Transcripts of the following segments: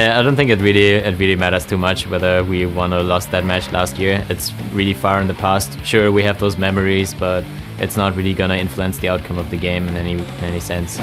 I don't think it really matters too much whether we won or lost that match last year. It's really far in the past. Sure, we have those memories, but it's not really gonna influence the outcome of the game in any sense.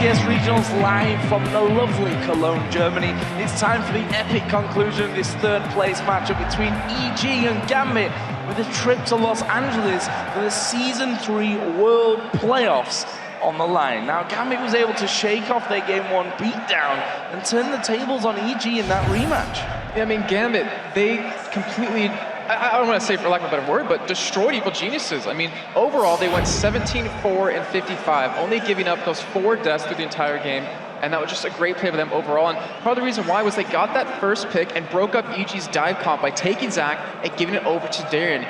Regionals live from the lovely Cologne, Germany. It's time for the epic conclusion of this third place matchup between EG and Gambit with a trip to Los Angeles for the Season 3 World Playoffs on the line. Now, Gambit was able to shake off their Game 1 beatdown and turn the tables on EG in that rematch. Yeah, I mean, Gambit, they completely, I don't want to say for lack of a better word, but destroyed Evil Geniuses. I mean, overall, they went 17-4 and 55, only giving up those 4 deaths through the entire game, and that was just a great play for them overall. And part of the reason why was they got that first pick and broke up EG's dive comp by taking Zach and giving it over to Darren.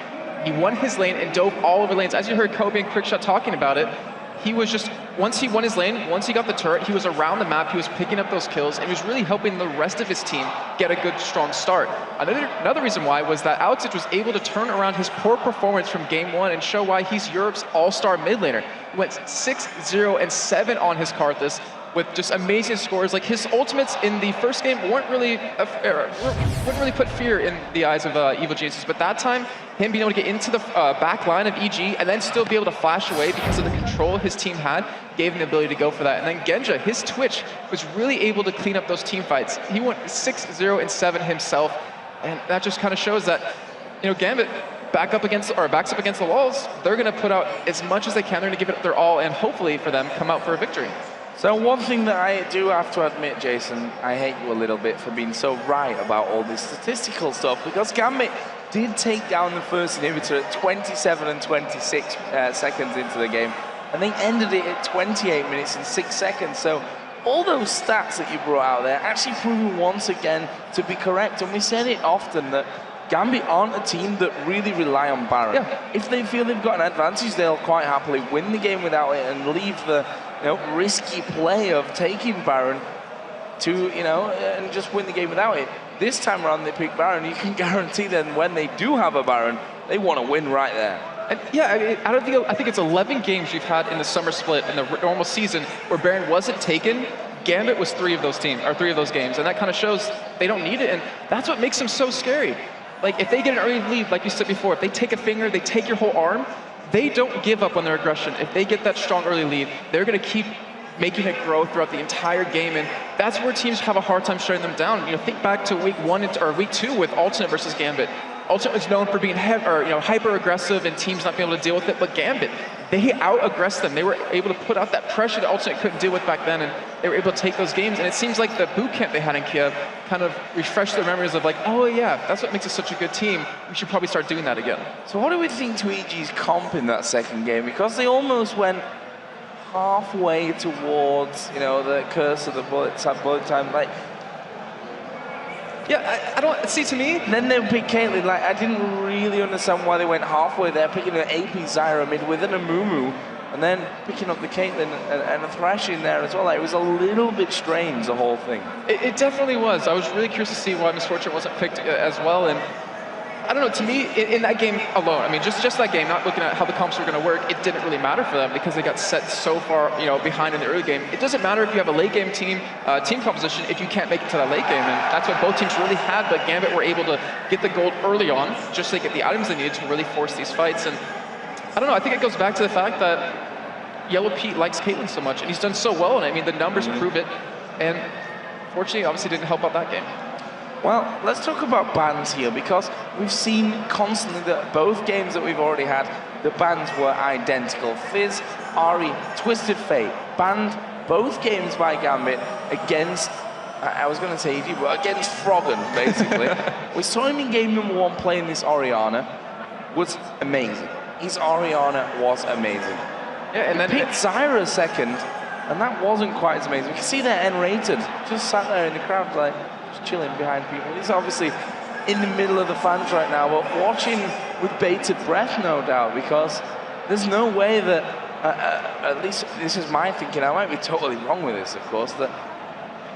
He won his lane and dove all over lanes. As you heard Kobe and Quickshot talking about it, he was just, once he won his lane, once he got the turret, he was around the map, he was picking up those kills, and he was really helping the rest of his team get a good, strong start. Another reason why was that Alexich was able to turn around his poor performance from Game 1 and show why he's Europe's all-star mid laner. He went 6-0 and 7 on his Karthus with just amazing scores. Like, his ultimates in the first game wouldn't really put fear in the eyes of Evil Geniuses, but that time, him being able to get into the back line of EG and then still be able to flash away because of the control his team had, gave him the ability to go for that. And then Genja, his Twitch, was really able to clean up those team fights. He went 6-0 and 7 himself, and that just kind of shows that, you know, Gambit backs up against the walls. They're going to put out as much as they can. They're going to give it their all, and hopefully for them, come out for a victory. So one thing that I do have to admit, Jason, I hate you a little bit for being so right about all this statistical stuff, because Gambit did take down the first inhibitor at 27 and 26 seconds into the game, and they ended it at 28 minutes and 6 seconds. So all those stats that you brought out there actually proven once again to be correct. And we said it often that Gambit aren't a team that really rely on Baron. Yeah. If they feel they've got an advantage, they'll quite happily win the game without it and leave the risky play of taking Baron to, and just win the game without it. This time around they pick Baron. You can guarantee that when they do have a Baron, they want to win right there. And yeah, I think it's 11 games we've had in the summer split in the normal season where Baron wasn't taken. Gambit was 3 of those games, and that kind of shows they don't need it, and that's what makes them so scary. Like, if they get an early lead, like you said before, if they take a finger, they take your whole arm, they don't give up on their aggression. If they get that strong early lead, they're going to keep making it grow throughout the entire game, and that's where teams have a hard time shutting them down. Think back to week 2 with Alternate versus Gambit. Alternate was known for being hyper aggressive and teams not being able to deal with it, but Gambit, they out-aggressed them. They were able to put out that pressure that Alternate couldn't deal with back then, and they were able to take those games. And it seems like the boot camp they had in Kiev kind of refreshed their memories of like, oh yeah, that's what makes us such a good team. We should probably start doing that again. So what do we think to EG's comp in that second game? Because they almost went halfway towards, the curse of the bullet time. Like, yeah, I don't see, to me. Then they pick Caitlyn. Like, I didn't really understand why they went halfway there, picking an AP Zyra mid with an Amumu, and then picking up the Caitlyn and a Thresh in there as well. Like, it was a little bit strange, the whole thing. It definitely was. I was really curious to see why Misfortune wasn't picked as well. And I don't know, to me, in that game alone, I mean, just that game, not looking at how the comps were going to work, it didn't really matter for them because they got set so far, behind in the early game. It doesn't matter if you have a late game team composition if you can't make it to that late game, and that's what both teams really had, but Gambit were able to get the gold early on, just to get the items they needed to really force these fights. And I don't know, I think it goes back to the fact that Yellow Pete likes Caitlyn so much, and he's done so well, and I mean, the numbers prove it, and fortunately, obviously didn't help out that game. Well, let's talk about bans here, because we've seen constantly that both games that we've already had, the bans were identical. Fizz, Ari, Twisted Fate banned both games by Gambit against, I was going to say EG, but against Froggen, basically. We saw him in game number 1 playing this Orianna. Was amazing. His Orianna was amazing. Yeah, and then he picked Zyra second, and that wasn't quite as amazing. You can see they're N-rated, just sat there in the crowd like, chilling behind people. He's obviously in the middle of the fans right now, but watching with bated breath, no doubt, because there's no way that, at least this is my thinking, I might be totally wrong with this, of course, that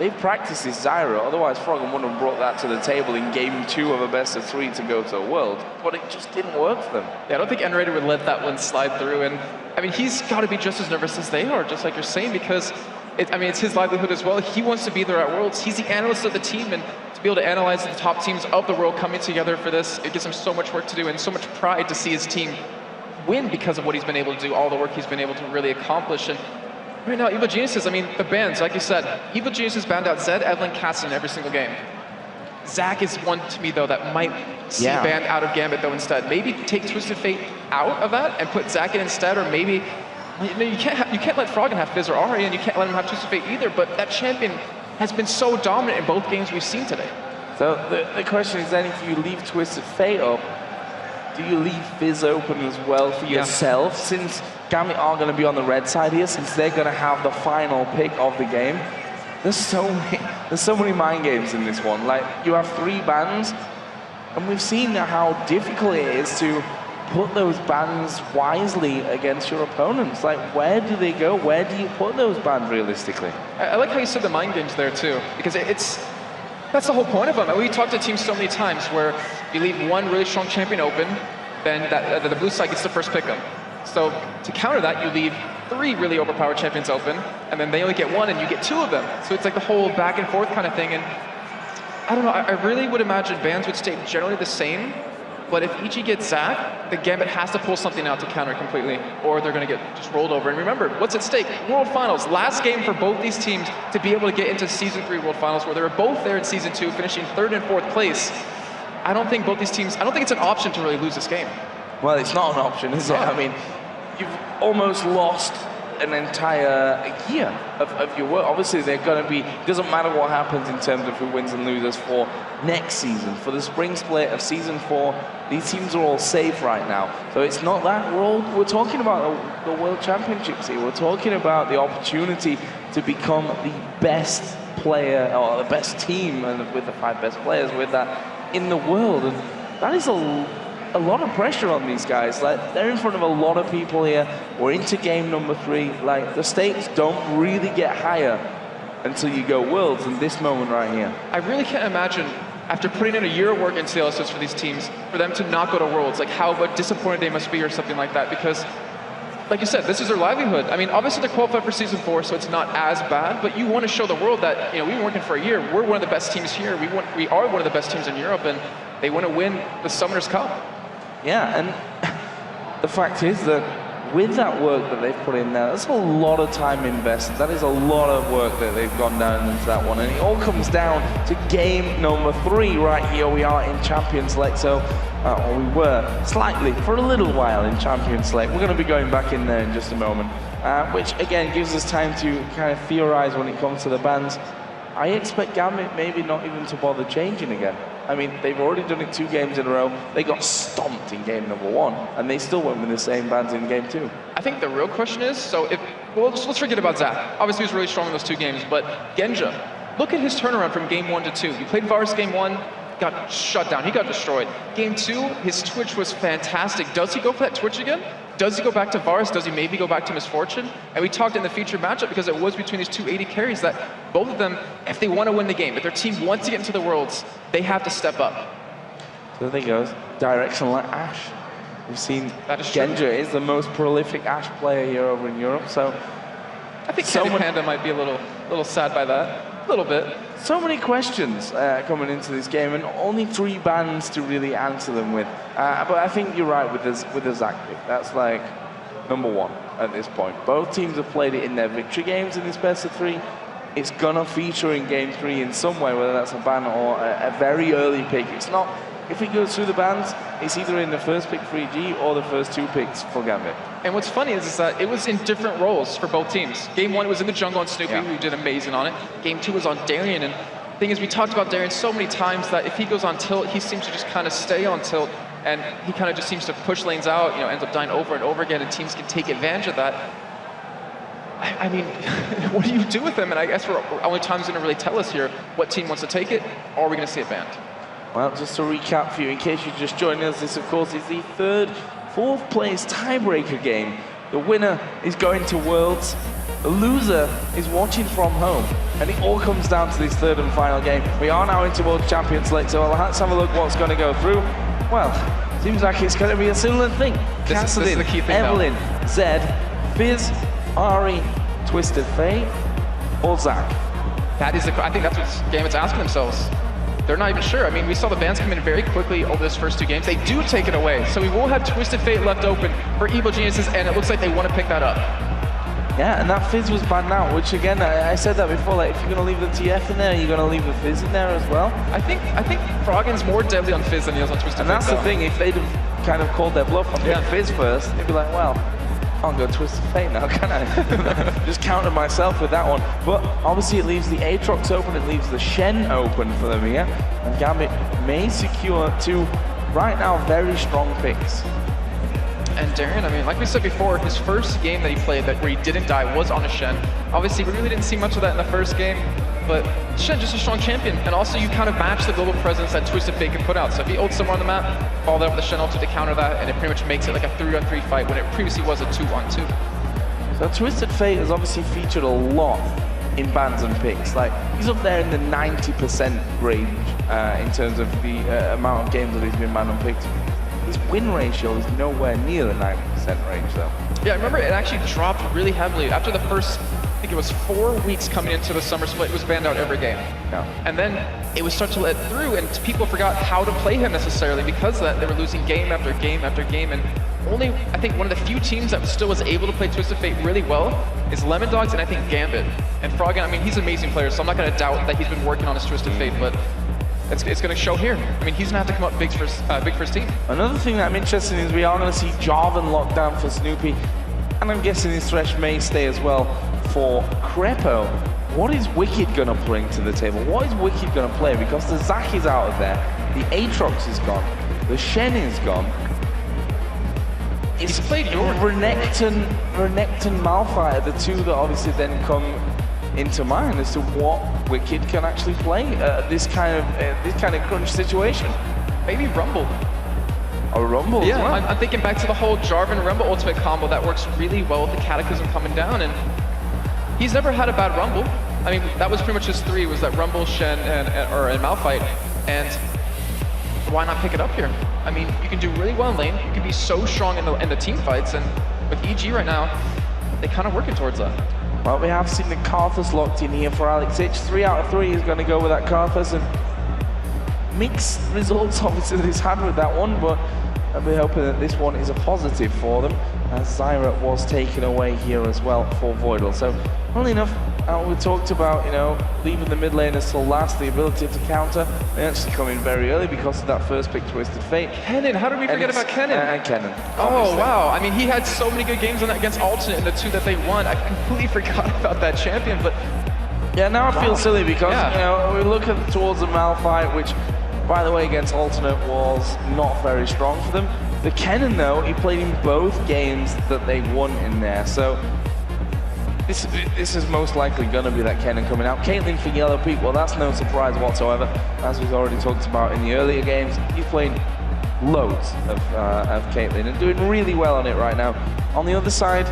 they've practiced this Zyra, otherwise Froggen wouldn't have brought that to the table in game 2 of a best of 3 to go to the World, but it just didn't work for them. Yeah, I don't think N-Rated would let that one slide through, and I mean, he's got to be just as nervous as they are, just like you're saying, because it's his livelihood as well. He wants to be there at Worlds. He's the analyst of the team, and to be able to analyze the top teams of the world coming together for this, it gives him so much work to do and so much pride to see his team win because of what he's been able to do, all the work he's been able to really accomplish. And right now, Evil Geniuses, I mean, the bans, like you said, Evil Geniuses banned out Zed, Evelyn, Cassie in every single game. Zach is one to me, though, that might see banned out of Gambit, though, instead. Maybe take Twisted Fate out of that and put Zach in instead, or maybe you can't let Froggen have Fizz or Ari, and you can't let him have Twisted Fate either, but that champion has been so dominant in both games we've seen today. So the question is then, if you leave Twisted Fate up, do you leave Fizz open as well for yourself? Since Gambit are going to be on the red side here, since they're going to have the final pick of the game, there's so many mind games in this one. Like, you have 3 bans, and we've seen how difficult it is to put those bans wisely against your opponents. Like, where do they go? Where do you put those bans realistically? I like how you said the mind games there too, because that's the whole point of them. We talked to teams so many times where you leave one really strong champion open, then the blue side gets to first pick them. So to counter that, you leave 3 really overpowered champions open, and then they only get 1 and you get 2 of them. So it's like the whole back and forth kind of thing. And I don't know, I really would imagine bans would stay generally the same, but if EG gets Zach, the Gambit has to pull something out to counter completely, or they're going to get just rolled over. And remember, what's at stake? World Finals. Last game for both these teams to be able to get into Season 3 World Finals, where they were both there in Season 2, finishing 3rd and 4th place. I don't think it's an option to really lose this game. Well, it's not an option, is it? I mean, you've almost lost an entire year of your work. Obviously, they're going to be, it doesn't matter what happens in terms of who wins and loses for next season. For the spring split of Season 4, these teams are all safe right now. So it's not that. We're talking about the World Championships here. We're talking about the opportunity to become the best player, or the best team, and with the 5 best players with that in the world. And that is a lot of pressure on these guys. Like, they're in front of a lot of people here. We're into game number 3. Like, the stakes don't really get higher until you go Worlds in this moment right here. I really can't imagine, after putting in a year of work into the LSS for these teams, for them to not go to Worlds, like how disappointed they must be or something like that, because like you said, this is their livelihood. I mean, obviously they're qualified for Season 4, so it's not as bad, but you want to show the world that, we've been working for a year. We're one of the best teams here. We are one of the best teams in Europe, and they want to win the Summoners Cup. Yeah, and the fact is that with that work that they've put in there, that's a lot of time invested. That is a lot of work that they've gone down into that one. And it all comes down to game number 3 right here. We are in Champions Select, so or we were slightly, for a little while, in Champions Select. We're going to be going back in there in just a moment, which again gives us time to kind of theorize when it comes to the bans. I expect Gambit maybe not even to bother changing again. I mean, they've already done it 2 games in a row. They got stomped in game number 1, and they still went with the same bans in game 2. I think the real question is, so let's forget about Zach. Obviously, he was really strong in those 2 games, but Genja, look at his turnaround from game 1 to 2. He played Varus game 1, got shut down. He got destroyed. Game 2, his Twitch was fantastic. Does he go for that Twitch again? Does he go back to Varus? Does he maybe go back to Misfortune? And we talked in the featured matchup, because it was between these 2 AD carries, that both of them, if they want to win the game, if their team wants to get into the Worlds, they have to step up. So there he goes. Direction like Ashe. We've seen Genja is the most prolific Ashe player here over in Europe, so I think Candy Panda might be a little sad by that. A little bit. So many questions coming into this game, and only 3 bans to really answer them with. But I think you're right with the Zach pick. That's like number 1 at this point. Both teams have played it in their victory games in this best of 3. It's gonna feature in game 3 in some way, whether that's a ban or a very early pick. It's not. If it goes through the bans, it's either in the first pick for EG or the first 2 picks for Gambit. And what's funny is that it was in different roles for both teams. Game 1 was in the jungle on Snoopy, who did amazing on it. Game 2 was on Darien, and the thing is, we talked about Darien so many times that if he goes on tilt, he seems to just kind of stay on tilt, and he kind of just seems to push lanes out, ends up dying over and over again, and teams can take advantage of that. I mean, what do you do with him? And I guess only time's going to really tell us here what team wants to take it, or are we going to see it banned? Well, just to recap for you, in case you're just joining us, this, of course, is the 4th place tiebreaker game The winner is going to Worlds. The loser is watching from home. And it all comes down to this third and final game. We are now into World Champions League, so let's have a look what's going to go through. Well, seems like it's going to be a similar thing. This is the key thing, Evelyn, Zed, Fizz, Ari, Twisted Fate, or Zach. That is I think that's what Gambit's asking themselves. They're not even sure. I mean, we saw the bans come in very quickly over those first two games. They do take it away. So we will have Twisted Fate left open for Evil Geniuses, and it looks like they want to pick that up. Yeah, and that Fizz was banned out, which again, I said that before, like, if you're going to leave the TF in there, you're going to leave the Fizz in there as well. I think Froggen's more deadly on Fizz than he is on Twisted Fate. And that's the thing, if they'd have kind of called their bluff on Fizz first, they'd be like, well, I can't go Twisted Fate now, can I? Just counter myself with that one. But obviously it leaves the Aatrox open, it leaves the Shen open for them here. And Gambit may secure two, right now, very strong picks. And Darren, I mean, like we said before, his first game that he played where he didn't die was on a Shen. Obviously, we really didn't see much of that in the first game, but Shen just a strong champion. And also, you kind of match the global presence that Twisted Fate can put out. So if he ults somewhere on the map, follow that up with the Shen ulti to counter that, and it pretty much makes it like a 3-on-3 fight when it previously was a 2-on-2. So Twisted Fate has obviously featured a lot in bans and picks. Like, he's up there in the 90% range in terms of the amount of games that he's been banned and picked. His win ratio is nowhere near the 90% range, though. Yeah, I remember it actually dropped really heavily. After the first, I think it was 4 weeks coming into the summer split, it was banned out every game. Yeah. And then it would start to let through, and people forgot how to play him necessarily because of that. They were losing game after game after game, and only, I think, one of the few teams that still was able to play Twisted Fate really well is Lemon Dogs and I think Gambit. And Froggen, I mean, he's an amazing player, so I'm not going to doubt that he's been working on his Twisted Fate, but it's going to show here. I mean, he's going to have to come up big for his team. Another thing that I'm interested in is we are going to see Jarvan locked down for Snoopy, and I'm guessing his Thresh may stay as well for Crepo. What is Wicked going to bring to the table? What is Wicked going to play? Because the Zac is out of there, the Aatrox is gone, the Shen is gone. He's played Renekton, Malphite are the two that obviously then come into mind as to what Wicked can actually play this kind of crunch situation. Maybe Rumble. A Rumble, yeah. as well. I'm thinking back to the whole Jarvan Rumble ultimate combo that works really well with the Cataclysm coming down, and he's never had a bad Rumble. I mean, that was pretty much his three, was that Rumble, Shen, and Malphite, and why not pick it up here? I mean, you can do really well in lane, you can be so strong in the team fights, and with EG right now, they kind of working towards that. Well, we have seen the Karthus locked in here for Alex Hitch. 3 out of 3 is going to go with that Karthus, and mixed results obviously that he's had with that one, but I'll be hoping that this one is a positive for them, as Zyra was taken away here as well for Voidal. So, funnily enough, we talked about, you know, leaving the mid laners till last, the ability to counter. They actually come in very early because of that first pick, Twisted Fate. Kennen, how did we forget about Kennen? And Kennen. Oh, wow. I mean, he had so many good games on that against Alternate in the 2 that they won. I completely forgot about that champion, but... Yeah, now I feel silly because, you know, we look towards the Malphite, which, by the way, against Alternate was not very strong for them. The Kennen, though, he played in both games that they won in there, so... This is most likely going to be that Kennen coming out. Caitlyn for Yellow Peak, well, that's no surprise whatsoever. As we've already talked about in the earlier games, he's playing loads of Caitlyn and doing really well on it right now. On the other side,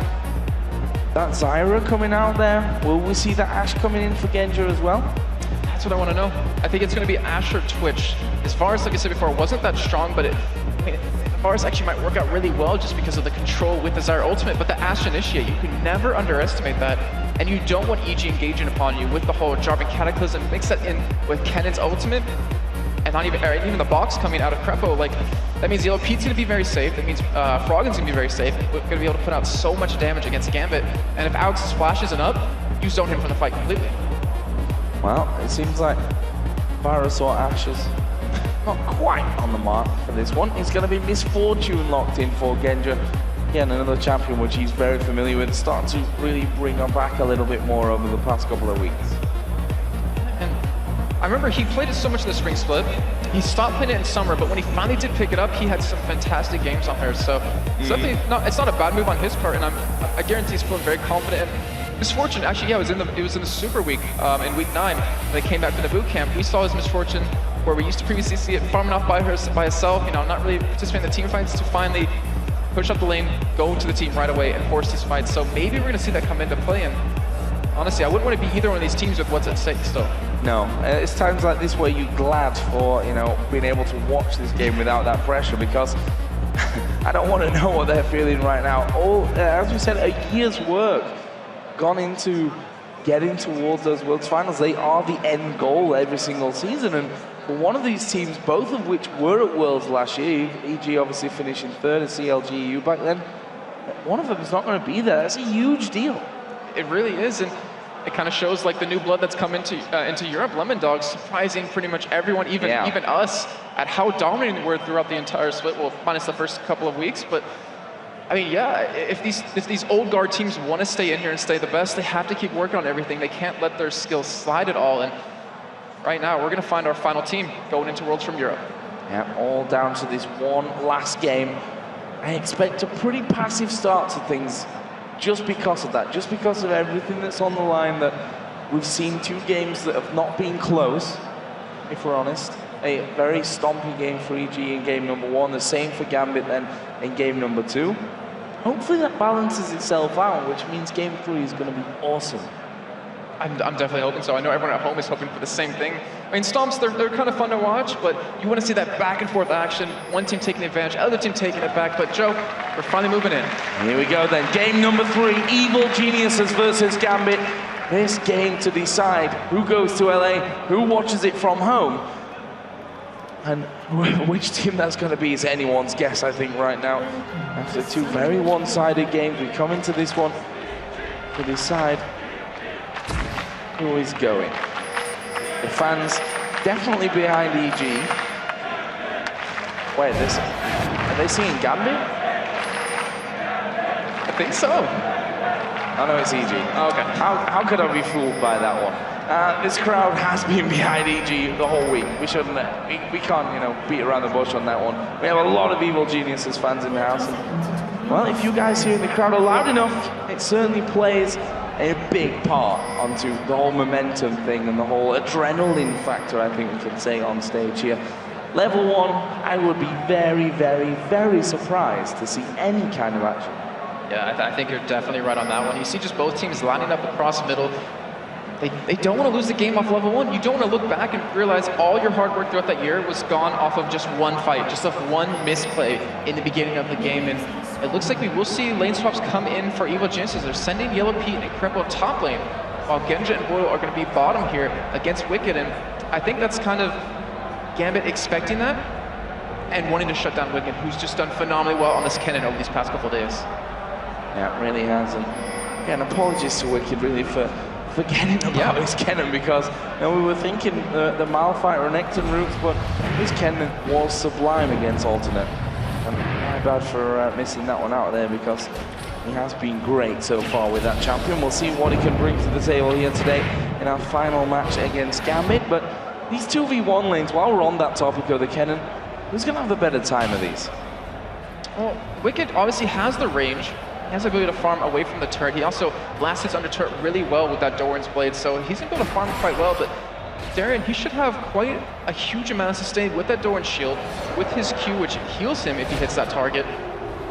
that Zyra coming out there, will we see that Ashe coming in for Genja as well? That's what I want to know. I think it's going to be Ashe or Twitch. As far as, like I said before, it wasn't that strong, but Varus actually might work out really well just because of the control with the Zyra ultimate, but the Ashe Initiate, you can never underestimate that, and you don't want EG engaging upon you with the whole Jarvan Cataclysm. Mix that in with Kennen's ultimate, and not even the box coming out of Crepo. Like, that means Yellow Pete's going to be very safe, that means Froggen's going to be very safe, we're going to be able to put out so much damage against Gambit, and if Alex's flash isn't up, you zone him from the fight completely. Well, it seems like Varus or Ashe is not quite on the mark for this one. It's going to be Misfortune locked in for Genja. Again, another champion which he's very familiar with, start to really bring him back a little bit more over the past couple of weeks. And I remember he played it so much in the spring split. He stopped playing it in summer, but when he finally did pick it up, he had some fantastic games on there. So it's definitely it's not a bad move on his part, and I guarantee he's feeling very confident. And Misfortune, actually, yeah, it was in the Super Week in week 9 when they came back from the boot camp. We saw his Misfortune where we used to previously see it farming off by herself, you know, not really participating in the team fights, to finally push up the lane, go to the team right away, and force these fights. So maybe we're going to see that come into play. And honestly, I wouldn't want to be either one of these teams with what's at stake still. No, it's times like this where you're glad for, you know, being able to watch this game without that pressure, because I don't want to know what they're feeling right now. All, as we said, a year's work gone into getting towards those Worlds Finals. They are the end goal every single season, and for one of these teams, both of which were at Worlds last year, EG obviously finishing third at CLGU back then, one of them is not going to be there. That's a huge deal. It really is, and it kind of shows like the new blood that's come into Europe. Lemon Dogs surprising pretty much everyone, even us, at how dominating they were throughout the entire split. Well, minus the first couple of weeks, but I mean, yeah, if these old guard teams want to stay in here and stay the best, they have to keep working on everything. They can't let their skills slide at all. And right now, we're going to find our final team going into Worlds from Europe. Yeah, all down to this one last game. I expect a pretty passive start to things just because of that, just because of everything that's on the line. That we've seen two games that have not been close, if we're honest. A very stompy game for EG in game number 1, the same for Gambit then in game number 2. Hopefully that balances itself out, which means game 3 is going to be awesome. I'm definitely hoping so. I know everyone at home is hoping for the same thing. I mean, stomps, they're kind of fun to watch, but you want to see that back and forth action, one team taking advantage, other team taking it back. But Joe, we're finally moving in. Here we go then. Game number 3, Evil Geniuses versus Gambit. This game to decide who goes to LA, who watches it from home. And which team that's going to be is anyone's guess, I think, right now. After two very one-sided games, we come into this one to decide who is going. The fans definitely behind EG. Wait, are they seeing Gambit? I think so. Oh no, it's EG. Oh, okay. How could I be fooled by that one? This crowd has been behind EG the whole week. We shouldn't. We can't, you know, beat around the bush on that one. We have a lot of Evil Geniuses fans in the house. And, well, if you guys here in the crowd are loud enough, it certainly plays a big part onto the whole momentum thing and the whole adrenaline factor, I think we can say, on stage here. Level 1, I would be very, very, very surprised to see any kind of action. Yeah, I think you're definitely right on that one. You see just both teams lining up across the middle. They don't want to lose the game off level 1. You don't want to look back and realize all your hard work throughout that year was gone off of just one fight, just off one misplay in the beginning of the game. And it looks like we will see lane swaps come in for Evil Geniuses. They're sending Yellow Pete and Krempo top lane, while Genja and Boyle are going to be bottom here against Wicked. And I think that's kind of Gambit expecting that and wanting to shut down Wicked, who's just done phenomenally well on this Kennen over these past couple of days. Yeah, it really has. And again, apologies to Wicked really for forgetting about his Kennen, because you know, we were thinking the Malphite Renekton routes, but his Kennen was sublime against alternate. And my bad for missing that one out there, because he has been great so far with that champion. We'll see what he can bring to the table here today in our final match against Gambit. But these 2v1 lanes, while we're on that topic of the Kennen, who's going to have the better time of these? Well, Wicked obviously has the range. He has the ability to farm away from the turret. He also blasts his under turret really well with that Doran's Blade, so he's going to be able to farm quite well. But Darren, he should have quite a huge amount of sustain with that Doran's shield, with his Q, which heals him if he hits that target.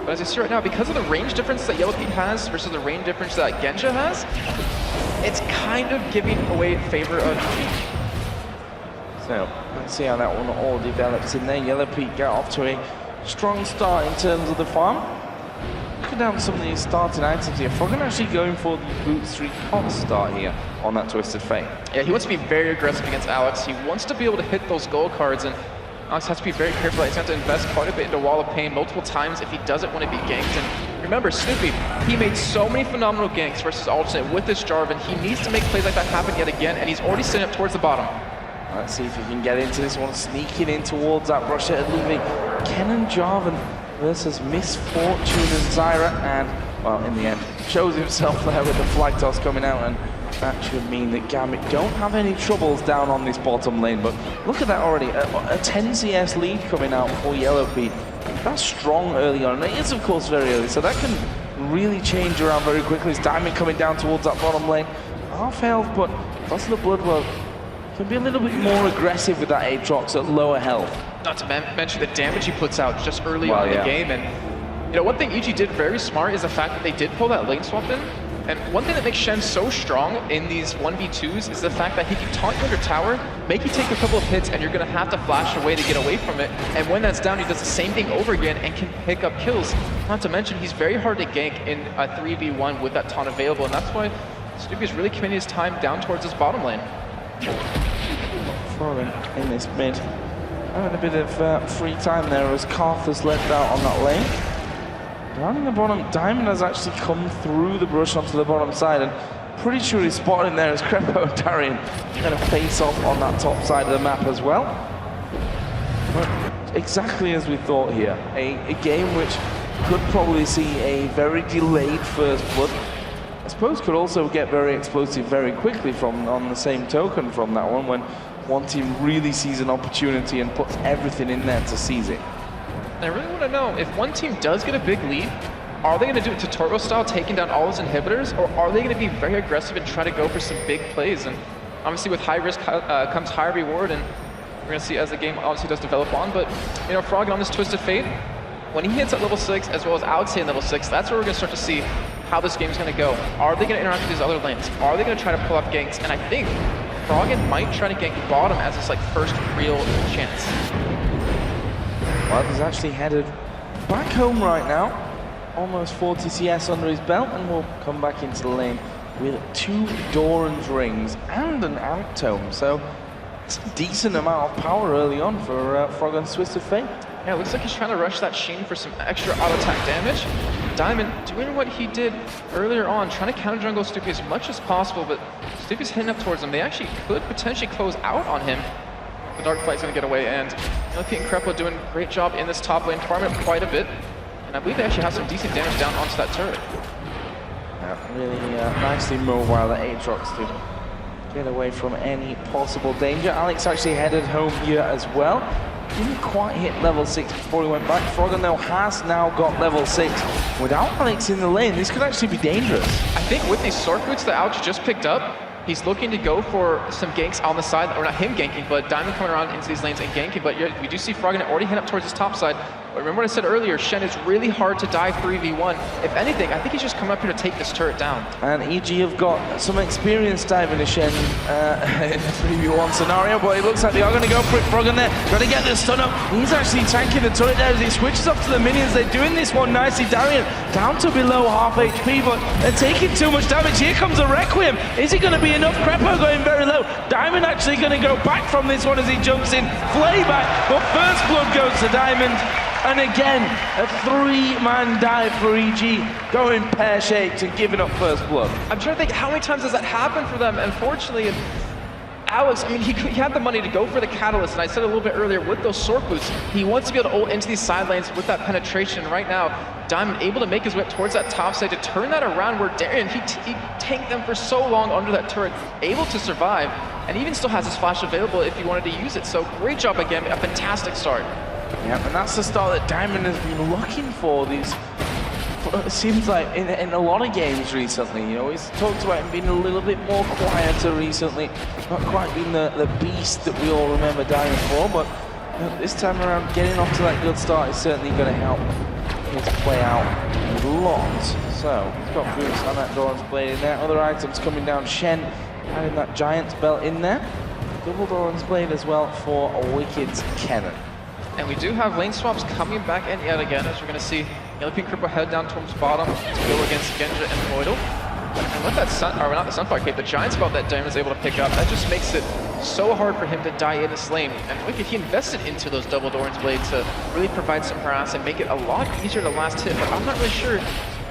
But as you see right now, because of the range difference that Yellow Pete has versus the range difference that Genja has, it's kind of giving away in favor of EG. So let's see how that one all develops in there. Yellow Pete got off to a strong start in terms of the farm. Looking down some of these starting items here, Froggen actually going for the Boot Street hot start here on that Twisted Fate. Yeah, he wants to be very aggressive against Alex. He wants to be able to hit those gold cards, and Alex has to be very careful. He's going to have to invest quite a bit into Wall of Pain multiple times if he doesn't want to be ganked. And remember, Snoopy, he made so many phenomenal ganks versus alternate with this Jarvan. He needs to make plays like that happen yet again, and he's already sitting up towards the bottom. Let's see if he can get into this one, sneaking in towards that brush and leaving Kennen Jarvan versus Misfortune and Zyra, and, well, in the end, shows himself there with the flag toss coming out, and that should mean that Gambit don't have any troubles down on this bottom lane. But look at that already, a 10 CS lead coming out for Yellow Pete. That's strong early on, and it is, of course, very early, so that can really change around very quickly. It's Diamond coming down towards that bottom lane. Half health, but plus the Bloodworld can be a little bit more aggressive with that Aatrox at lower health. Not to mention the damage he puts out just early on in the game, and You know, one thing EG did very smart is the fact that they did pull that lane swap in. And one thing that makes Shen so strong in these 1v2s is the fact that he can taunt you under tower, make you take a couple of hits, and you're going to have to flash away to get away from it. And when that's down, he does the same thing over again and can pick up kills. Not to mention, he's very hard to gank in a 3v1 with that taunt available, and that's why Stupid is really committing his time down towards his bottom lane. Froggen in this mid. Having a bit of free time there as Karth has left out on that lane. Down in the bottom, Diamond has actually come through the brush onto the bottom side, and pretty sure he's spotted him there as Crepo and Darian going to face off on that top side of the map as well. But exactly as we thought here, a game which could probably see a very delayed first blood. I suppose could also get very explosive very quickly from on the same token from that one, when one team really sees an opportunity and puts everything in there to seize it. And I really want to know, if one team does get a big lead, are they going to do it tutorial style, taking down all those inhibitors, or are they going to be very aggressive and try to go for some big plays? And obviously with high risk comes high reward, and we're going to see as the game obviously does develop on. But, you know, Froggen on this Twisted Fate, when he hits at level 6, as well as I would say in level 6, that's where we're going to start to see how this game's going to go. Are they going to interact with these other lanes? Are they going to try to pull off ganks? And I think Froggen might try to gank bottom as his like first real chance. Well, he's actually headed back home right now. Almost 40 CS under his belt, and will come back into the lane with 2 Doran's rings and an Ant Tome. So it's a decent amount of power early on for Froggen's Twisted Fate. Yeah, it looks like he's trying to rush that Sheen for some extra auto attack damage. Diamond doing what he did earlier on, trying to counter jungle Stupid as much as possible, but Stupid's heading up towards him. They actually could potentially close out on him. The Dark Flight's going to get away, and Millipede and Crepo doing a great job in this top lane, farming up quite a bit. And I believe they actually have some decent damage down onto that turret. Yeah, really nicely mobile, the Aatrox, to get away from any possible danger. Alex actually headed home here as well. Didn't quite hit level 6 before he went back. Froggen, though, has now got level 6. Without Alex in the lane, this could actually be dangerous. I think with these sword boots that Alex just picked up, he's looking to go for some ganks on the side, or not him ganking, but Diamond coming around into these lanes and ganking. But we do see Froggen already head up towards his top side. But remember what I said earlier, Shen is really hard to die 3v1. If anything, I think he's just coming up here to take this turret down. And EG have got some experience diving to Shen in a 3v1 scenario, but it looks like they are going to go for it. Froggen there, got to get the stun up. He's actually tanking the turret there as he switches up to the minions. They're doing this one nicely. Darian down to below half HP, but they're taking too much damage. Here comes a Requiem. Is it going to be enough? Crepo going very low. Diamond actually going to go back from this one as he jumps in. Flayback, but first blood goes to Diamond. And again, a 3-man dive for EG, going pear-shaped and giving up first blood. I'm trying to think, how many times does that happen for them? Unfortunately, and Alex, I mean, he had the money to go for the Catalyst, and I said a little bit earlier, with those sword boots, he wants to be able to ult into these side lanes with that penetration. Right now, Diamond able to make his way up towards that top side to turn that around, where Darian, he tanked them for so long under that turret, able to survive, and even still has his flash available if he wanted to use it. So great job again, a fantastic start. Yeah, and that's the start that Diamond has been looking for these, it seems like in a lot of games recently. You know, he's talked about him being a little bit more quieter recently, not quite being the beast that we all remember Diamond for, but you know, this time around getting off to that good start is certainly going to help his play out a lot. So he's got boots on that Doran's Blade in there, other items coming down. Shen adding that Giant's Belt in there, double Doran's Blade as well for a Wicked's Cannon. And we do have lane swaps coming back in yet again, as we're going to see Millipede and Crepo head down towards bottom to go against Genja and Voidal. And with that not the Sunfire Cape, the Giant Spell that Diamond is able to pick up, that just makes it so hard for him to die in this lane. And Wicked, he invested into those double Doran's Blade to really provide some harass and make it a lot easier to last hit, but I'm not really sure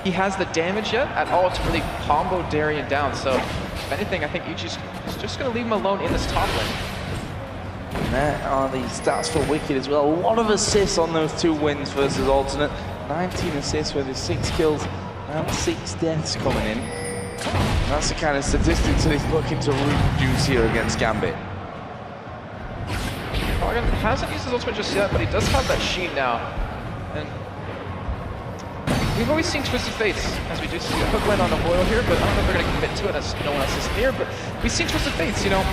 he has the damage yet at all to really combo Darian down. So, if anything, I think Ichi's just going to leave him alone in this top lane. And there are the stats for Wicked as well. A lot of assists on those 2 wins versus Alternate. 19 assists with his 6 kills and 6 deaths coming in. And that's the kind of statistics that he's looking to reproduce here against Gambit. Froggen hasn't used his ultimate just yet, but he does have that Sheen now. And we've always seen Twisted Fates, as we do see a hook land on the Boyle here, but I don't know if they're going to commit to it as no one else is here, but we've seen Twisted Fates, you know.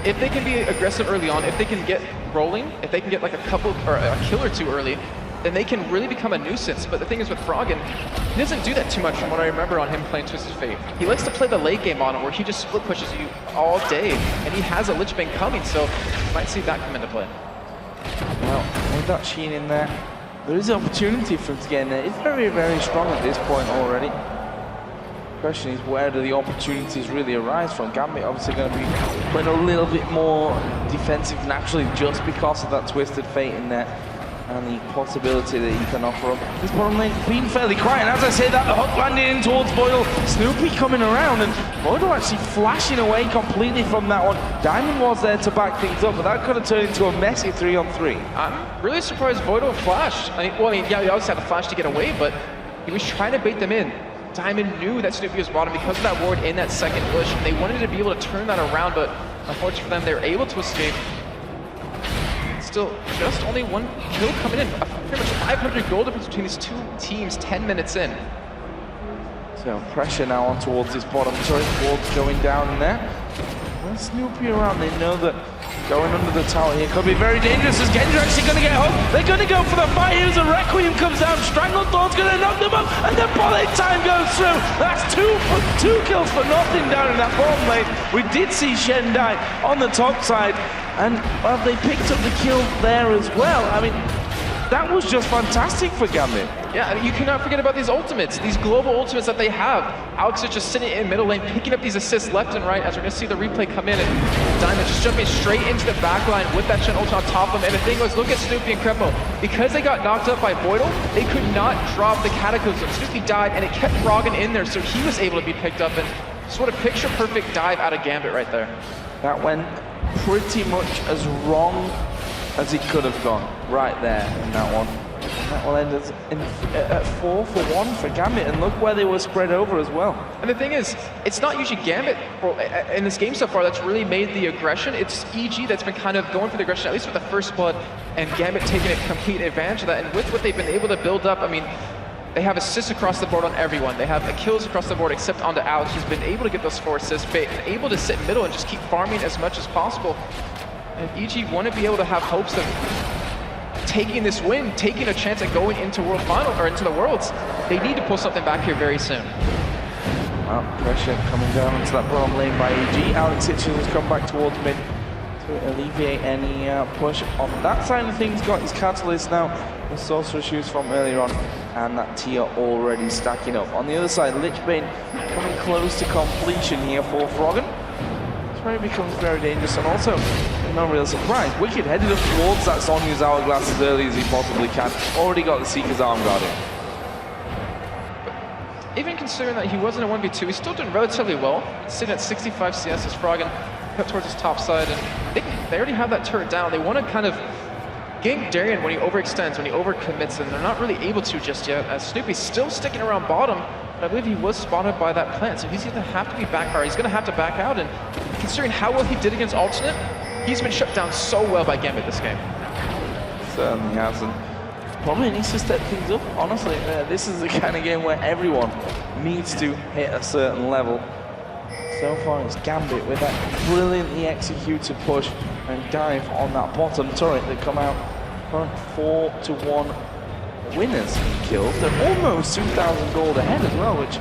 If they can be aggressive early on, if they can get rolling, if they can get like a couple or a kill or 2 early, then they can really become a nuisance. But the thing is with Froggen, he doesn't do that too much from what I remember on him playing Twisted Fate. He likes to play the late game on him where he just split pushes you all day, and he has a Lich Bane coming, so you might see that come into play. Well, with that Sheen in there, there is an opportunity for him to get in there. It's very, very strong at this point already. The question is, where do the opportunities really arise from? Gambit obviously going to be playing a little bit more defensive naturally just because of that Twisted Fate in there and the possibility that he can offer up. This bottom lane being fairly quiet, and as I say that, the hook landing in towards Boyle, Snoopy coming around, and Boyle actually flashing away completely from that one. Diamond was there to back things up, but that could have turned into a messy 3-on-3. I'm really surprised Voidal flashed. Yeah, he obviously had to flash to get away, but he was trying to bait them in. Diamond knew that Snoopy was bottom because of that ward in that second bush, and they wanted to be able to turn that around, but unfortunately for them, they were able to escape. Still, just only one kill coming in. Pretty much 500 gold difference between these two teams 10 minutes in. So pressure now on towards this bottom turret, ward's going down in there. When Snoopy around, they know that going under the tower here could be very dangerous as Genji actually going to get home. They're going to go for the fight here as a Requiem comes down. Stranglethorn's going to knock them up, and the bullet time goes through. That's two kills for nothing down in that bottom lane. We did see Shen die on the top side, and well, they picked up the kill there as well. I mean, that was just fantastic for Gambit. Yeah, I mean, you cannot forget about these ultimates, these global ultimates that they have. Alex is just sitting in middle lane, picking up these assists left and right, as we're going to see the replay come in, and Diamond just jumping straight into the back line with that Shen ult on top of him. And the thing was, look at Snoopy and Krepo. Because they got knocked up by Voidal, they could not drop the Cataclysm. Snoopy died, and it kept Froggen in there, so he was able to be picked up, and sort of picture-perfect dive out of Gambit right there. That went pretty much as wrong as it could have gone right there in that one. And that will end at 4-for-1 for Gambit, and look where they were spread over as well. And the thing is, it's not usually Gambit in this game so far that's really made the aggression. It's EG that's been kind of going for the aggression, at least with the first blood, and Gambit taking a complete advantage of that. And with what they've been able to build up, I mean, they have assists across the board on everyone. They have kills across the board except onto Alex, who's been able to get those 4 assists, but able to sit middle and just keep farming as much as possible. And EG want to be able to have hopes of taking this win, taking a chance at going into World Final or into the Worlds. They need to pull something back here very soon. Well, pressure coming down into that bottom lane by EG. Alex Hitchens has come back towards mid to alleviate any push on that side of things. Got his Catalyst now, the Sorcerer Shoes from earlier on, and that tier already stacking up. On the other side, Lich Bane coming close to completion here for Froggen. This where it becomes very dangerous, and also, no real surprise, Wicked headed up towards that Sonya's Hourglass as early as he possibly can. Already got the Seeker's Arm Guard in. Even considering that he wasn't a 1v2, he's still doing relatively well. Sitting at 65 CS as Froggen cut towards his top side, and they already have that turret down. They want to kind of gank Darien when he overextends, when he overcommits, and they're not really able to just yet, as Snoopy's still sticking around bottom, but I believe he was spotted by that plant, so he's going to have to be back, or he's going to have to back out, and considering how well he did against Alternate, he's been shut down so well by Gambit this game. Certainly hasn't. Probably needs to step things up, honestly. This is the kind of game where everyone needs to hit a certain level. So far it's Gambit with that brilliantly executed push and dive on that bottom turret that come out current 4-1 winners in kills. They're almost 2,000 gold ahead as well, which,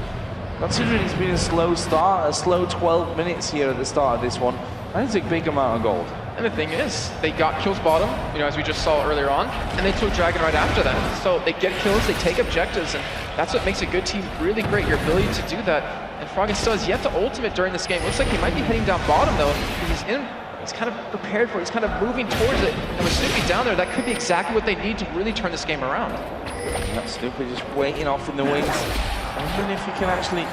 considering it's been a slow start, a slow 12 minutes here at the start of this one, that is a big amount of gold. And the thing is, they got kills bottom, you know, as we just saw earlier on, and they took Dragon right after that. So they get kills, they take objectives, and that's what makes a good team really great, your ability to do that. And Froggen still has yet to ultimate during this game. Looks like he might be heading down bottom though, because he's kind of prepared for it, he's kind of moving towards it. And with Snoopy down there, that could be exactly what they need to really turn this game around. That Snoopy just waiting off in the wings. Wondering if he can actually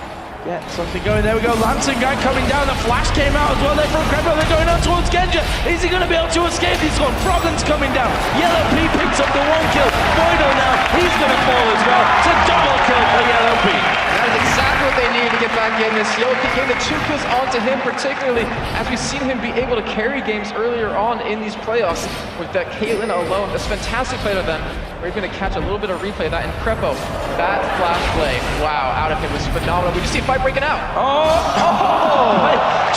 get something going. There we go, Lantern Guy coming down. The flash came out as well there from Krepo. They're going on towards Genja. Is he going to be able to escape this one? Froggen's coming down. Yellow P picks up the 1 kill. Boido now, he's going to fall as well. It's a double kill for Yellow P. That is exactly what they needed to get back in this. Yellow P gave the 2 kills onto him, particularly as we've seen him be able to carry games earlier on in these playoffs with that Caitlyn alone. That's fantastic play to them. We're going to catch a little bit of replay of that. And Crepo, that flash play, wow, out of him was phenomenal. We just see a fight breaking out.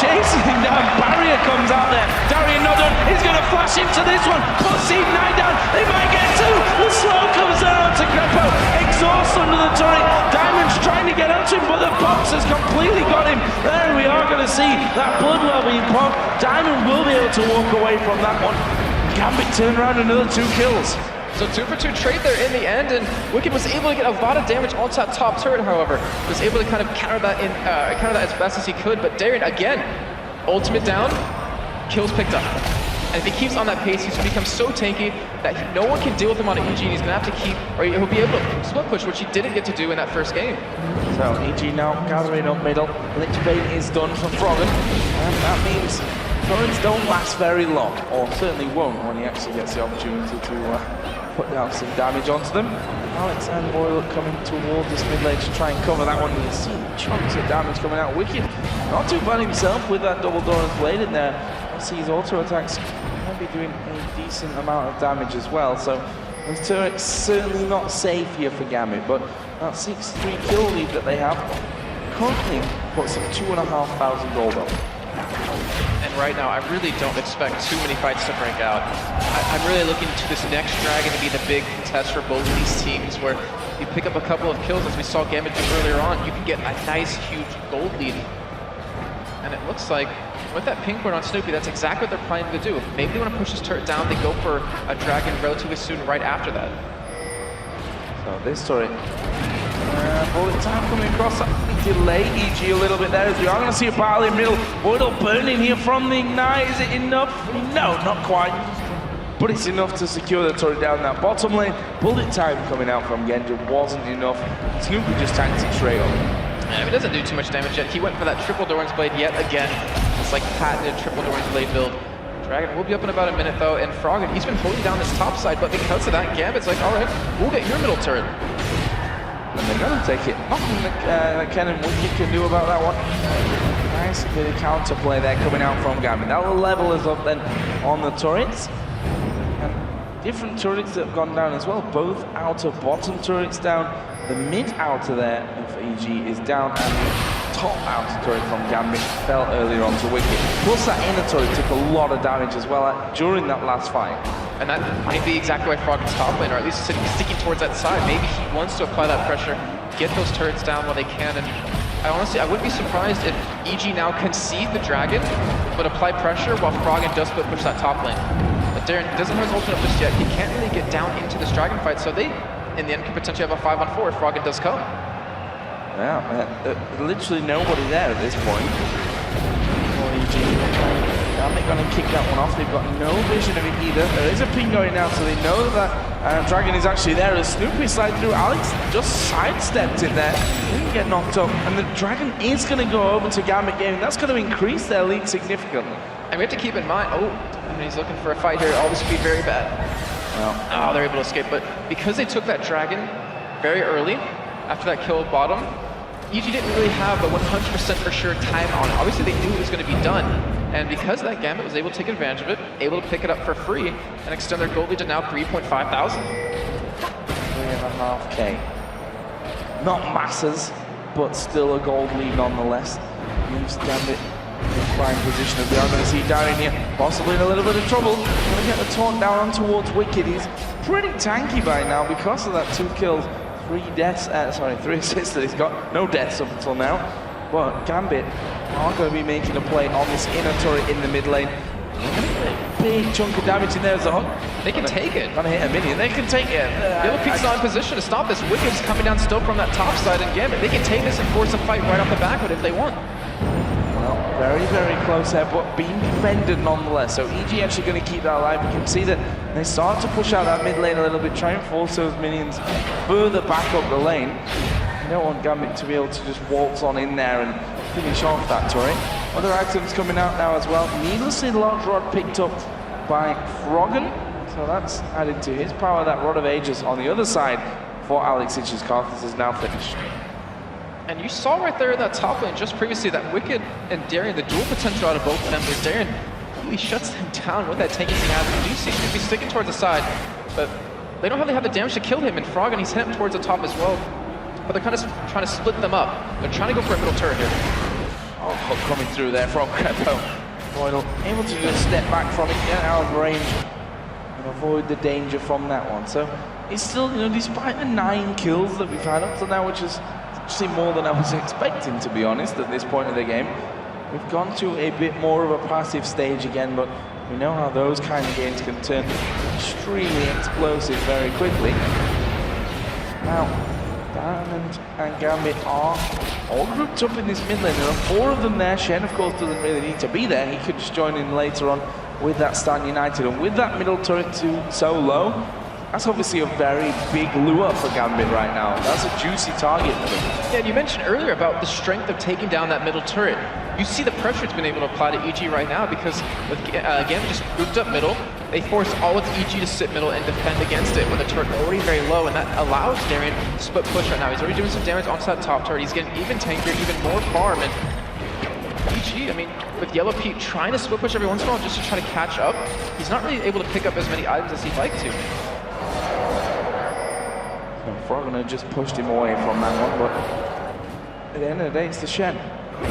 Chasing down, barrier comes out there. Darian Nodon is going to flash into this one. Puts Seed 9 down. They might get two. The slow comes down to Crepo. Exhaust under the turret. Diamond's trying to get onto him, but the box has completely got him. There we are going to see that blood well being pumped. Diamond will be able to walk away from that one. Gambit turned around another 2 kills. So 2 for 2 trade there in the end, and Wicked was able to get a lot of damage onto that top turret, however. Was able to kind of counter that as best as he could, but Darien, again, ultimate down, kills picked up. And if he keeps on that pace, he's going to become so tanky that no one can deal with him on an EG, and he's going to have to keep, or he'll be able to split push, which he didn't get to do in that first game. So EG now gathering up middle. Lich Bane is done for Froggen, and that means turrets don't last very long, or certainly won't when he actually gets the opportunity to put down some damage onto them. Alex and Boyle coming towards this mid lane to try and cover that one. You see chunks of damage coming out. Wicked, not too bad himself with that double Doran's Blade in there. I see his auto attacks can be doing a decent amount of damage as well. So this turret's certainly not safe here for Gambit, but that 6-3 kill lead that they have currently puts them 2,500 gold up. And right now, I really don't expect too many fights to break out. I'm really looking to this next Dragon to be the big contest for both of these teams, where you pick up a couple of kills, as we saw Gambit do earlier on, you can get a nice, huge gold lead. And it looks like, with that ping point on Snoopy, that's exactly what they're planning to do. If maybe they want to push this turret down, they go for a Dragon relatively soon right after that. So this turret, bullet time coming across, delay EG a little bit there, as we are going to see a battle in middle. Boydle burning here from the Ignite. Is it enough? No, not quite. But it's enough to secure the turret down that bottom lane. Bullet time coming out from Genja wasn't enough. Snoopy just tanked it straight up. Yeah, he doesn't do too much damage yet. He went for that triple Doran's Blade yet again. It's like patented triple Doran's Blade build. Dragon will be up in about a minute though, and Froggen, he's been holding down this top side, but because of that, Gambit's like, all right, we'll get your middle turret. And they're going to take it. Nothing that Ken and Wicked can do about that one. Nice bit of counterplay there coming out from Gambit. That will level us up then on the turrets. And different turrets that have gone down as well. Both outer bottom turrets down. The mid outer there for EG is down, and the top outer turret from Gambit fell earlier on to Wicked. Plus that inner turret took a lot of damage as well during that last fight. And that might be exactly why Froggen's top lane, or at least sticking towards that side. Maybe he wants to apply that pressure, get those turrets down while they can. And I honestly wouldn't be surprised if EG now concede the Dragon, but apply pressure while Froggen does split push that top lane. But Darren doesn't have his ultimate just yet. He can't really get down into this Dragon fight, so they, in the end, could potentially have a 5-on-4 if Froggen does come. Yeah, literally nobody there at this point. EG. Gambit going to kick that one off. They've got no vision of it either. There is a ping going now, so they know that Dragon is actually there. As Snoopy slides through, Alex just sidestepped it there. Didn't get knocked up. And the Dragon is going to go over to Gambit Gaming. That's going to increase their lead significantly. And we have to keep in mind, he's looking for a fight here. All this could be very bad. Well, they're able to escape. But because they took that Dragon very early, after that kill bottom, EG didn't really have a 100% for sure time on it. Obviously, they knew it was going to be done. And because of that, Gambit was able to take advantage of it, able to pick it up for free, and extend their gold lead to now 3,500. 3.5K. Not masses, but still a gold lead nonetheless. Leaves Gambit in prime position as we are going to see Darren here, possibly in a little bit of trouble. Going to get the taunt down towards Wicked. He's pretty tanky by now because of that 2 kills, 3 deaths, 3 assists that he's got. No deaths up until now. But Gambit are going to be making a play on this inner turret in the mid lane. Big chunk of damage in there as a hook. They can take it. Gonna hit a minion. They can take it. Yellow Peak's not in position to stop this. Wicked's coming down still from that top side, and Gambit, they can take this and force a fight right off the back of it if they want. Well, very, very close there, but being defended nonetheless. So EG actually going to keep that alive. You can see that they start to push out that mid lane a little bit, try and force those minions further back up the lane. You don't want Gambit to be able to just waltz on in there and finish off that turret. Other items coming out now as well. Needlessly large rod picked up by Froggen. So that's added to his power. That Rod of Ages on the other side for Alex Itch's Karthus is now finished. And you saw right there in that top lane just previously that Wicked and Darien, the dual potential out of both of them, where Darien really shuts them down with that tanking he has. And you do see Snoopy sticking towards the side, but they don't really have the damage to kill him, and Froggen, he's heading towards the top as well. But they're kind of trying to split them up. They're trying to go for a middle turret here. Oh, hook coming through there from Crepo. Royal able to just step back from it, get out of range, and avoid the danger from that one. So it's still, you know, despite the 9 kills that we've had up to now, which is actually more than I was expecting, to be honest, at this point of the game, we've gone to a bit more of a passive stage again, but we know how those kind of games can turn extremely explosive very quickly. Now, Diamond and Gambit are all grouped up in this mid lane. There are 4 of them there. Shen, of course, doesn't really need to be there. He could just join in later on with that Stan United. And with that middle turret so low, that's obviously a very big lure for Gambit right now. That's a juicy target for them. Yeah, you mentioned earlier about the strength of taking down that middle turret. You see the pressure it's been able to apply to EG right now because with Gambit just grouped up middle, they force all of EG to sit middle and defend against it when the turret already very low, and that allows Darien to split push right now. He's already doing some damage onto that top turret. He's getting even tankier, even more farm, and EG, I mean, with Yellow Pete trying to split push every once in a while just to try to catch up, he's not really able to pick up as many items as he'd like to. Froggen had just pushed him away from that one, but at the end of the day, it's the Shen.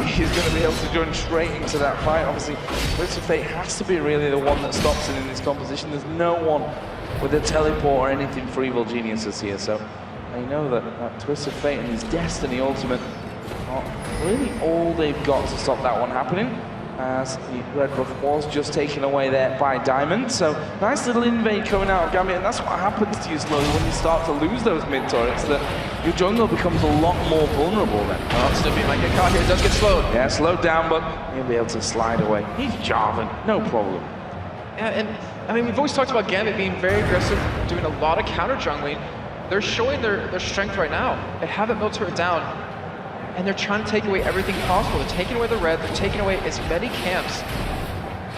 He's going to be able to join straight into that fight. Obviously, Twist of Fate has to be really the one that stops him in this composition. There's no one with a teleport or anything for Evil Geniuses here, so they know that Twist of Fate and his Destiny Ultimate are really all they've got to stop that one happening, as the red buff was just taken away there by Diamond. So nice little invade coming out of Gambit, and that's what happens to you slowly when you start to lose those mid turrets, that your jungle becomes a lot more vulnerable then. Oh, Snoopy might get caught here, it does get slowed. Yeah, slowed down, but he'll be able to slide away. He's Jarvan, no problem. Yeah, and I mean, we've always talked about Gambit being very aggressive, doing a lot of counter jungling. They're showing their strength right now. They have that middle turret down, and they're trying to take away everything possible. They're taking away the red, they're taking away as many camps,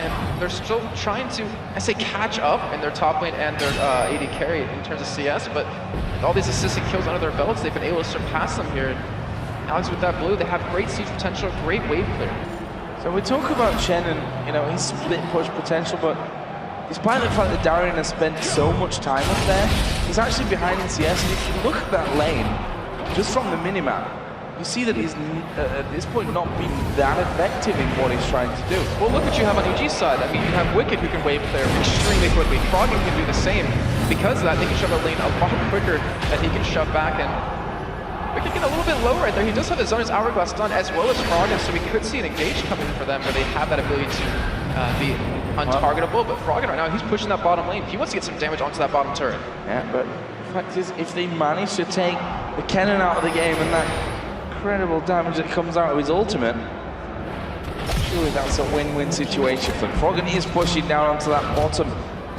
and they're still trying to, I say, catch up in their top lane and their AD carry in terms of CS, but with all these assisted kills under their belts, they've been able to surpass them here. Alex, with that blue, they have great siege potential, great wave clear. So we talk about Shen and, you know, his split push potential, but despite the fact that Darien has spent so much time up there, he's actually behind in CS, and if you look at that lane, just from the minimap, you see that he's, at this point, not been that effective in what he's trying to do. Well, look what you have on EG's side. I mean, you have Wicked who can wave clear extremely quickly. Froggen can do the same. Because of that, they can shove a lane a lot quicker than he can shove back, and Wicked get a little bit low right there. He does have his Zonya's Hourglass done as well as Froggen, so we could see an engage coming for them where they have that ability to be untargetable, but Froggen right now, he's pushing that bottom lane. He wants to get some damage onto that bottom turret. Yeah, but the fact is, if they manage to take the cannon out of the game and that incredible damage that comes out of his ultimate, surely that's a win-win situation for him. Froggen is pushing down onto that bottom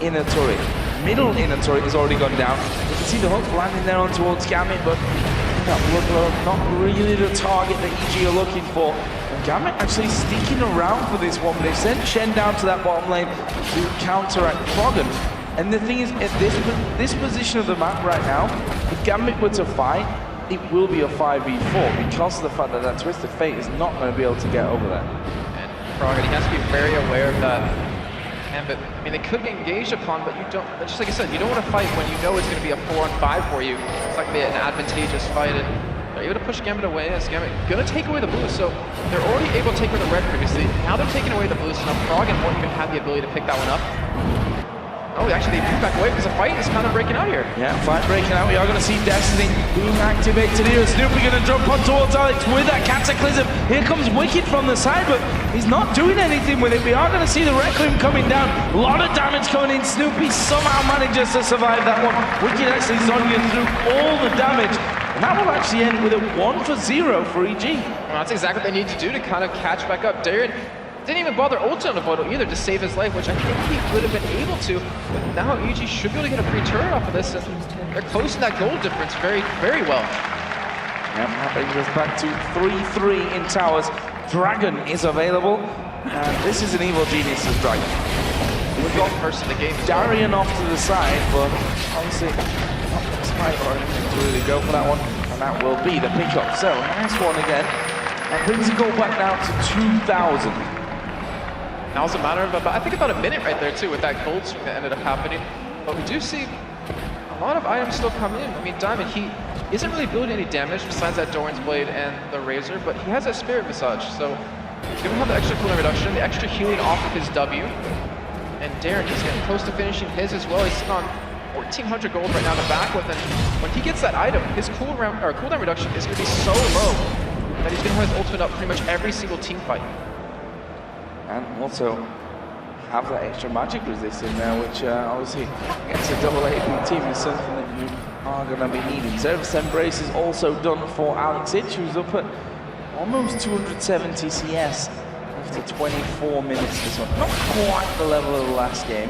inner turret. Middle inner turret has already gone down. You can see the hook landing there on towards Gambit, but that Bloodlord not really the target that EG are looking for. And Gambit actually sticking around for this one, but they sent Shen down to that bottom lane to counteract Froggen. And the thing is, at this position of the map right now, if Gambit were to fight, it will be a 5v4 because of the fact that Twisted Fate is not going to be able to get over there. And Froggen, he has to be very aware of that. But I mean, they could be engaged upon, but you don't, just like I said, you don't want to fight when you know it's going to be a 4-on-5 for you. It's like an advantageous fight, and they're able to push Gambit away as Gambit going to take away the blue. So they're already able to take away the red previously. Now they're taking away the blue, so now Froggen won't even have the ability to pick that one up. Oh, actually, they moved back away because the fight is kind of breaking out here. Yeah, fight breaking out. We are going to see Destiny being activated here. Snoopy going to jump on towards Alex with that Cataclysm. Here comes Wicked from the side, but he's not doing anything with it. We are going to see the Requiem coming down. A lot of damage coming in. Snoopy somehow manages to survive that one. Wicked actually Zonya through all the damage. And that will actually end with a 1-0 for EG. Well, that's exactly what they need to do to kind of catch back up. Darien didn't even bother ulting on the Voidal either to save his life, which I think he would have been able to. But now EG should be able to get a free turret off of this, and they're closing that goal difference very, very well. Yep, that brings us back to 3-3 in towers. Dragon is available, and this is an Evil Genius's Dragon. We've got first in the game. Darien off to the side, but obviously not the spike or anything to really go for that one, and that will be the pickup. So, nice one again. That brings the goal back now to 2,000. Now it's a matter of I think about a minute right there too with that gold swing that ended up happening. But we do see a lot of items still come in. I mean, Diamond, he isn't really building any damage besides that Doran's Blade and the Razor, but he has that Spirit Visage, so he's gonna have the extra cooldown reduction, the extra healing off of his W. And Darren, he's getting close to finishing his as well. He's sitting on 1,400 gold right now to back with, and when he gets that item, his cooldown reduction is gonna be so low that he's gonna have his ultimate up pretty much every single team fight. And also have that extra magic resist in there, which obviously against a double AP team is something that you are going to be needing. Service Embrace is also done for Alex Itch, who's up at almost 270 CS after 24 minutes this one. Not quite the level of the last game,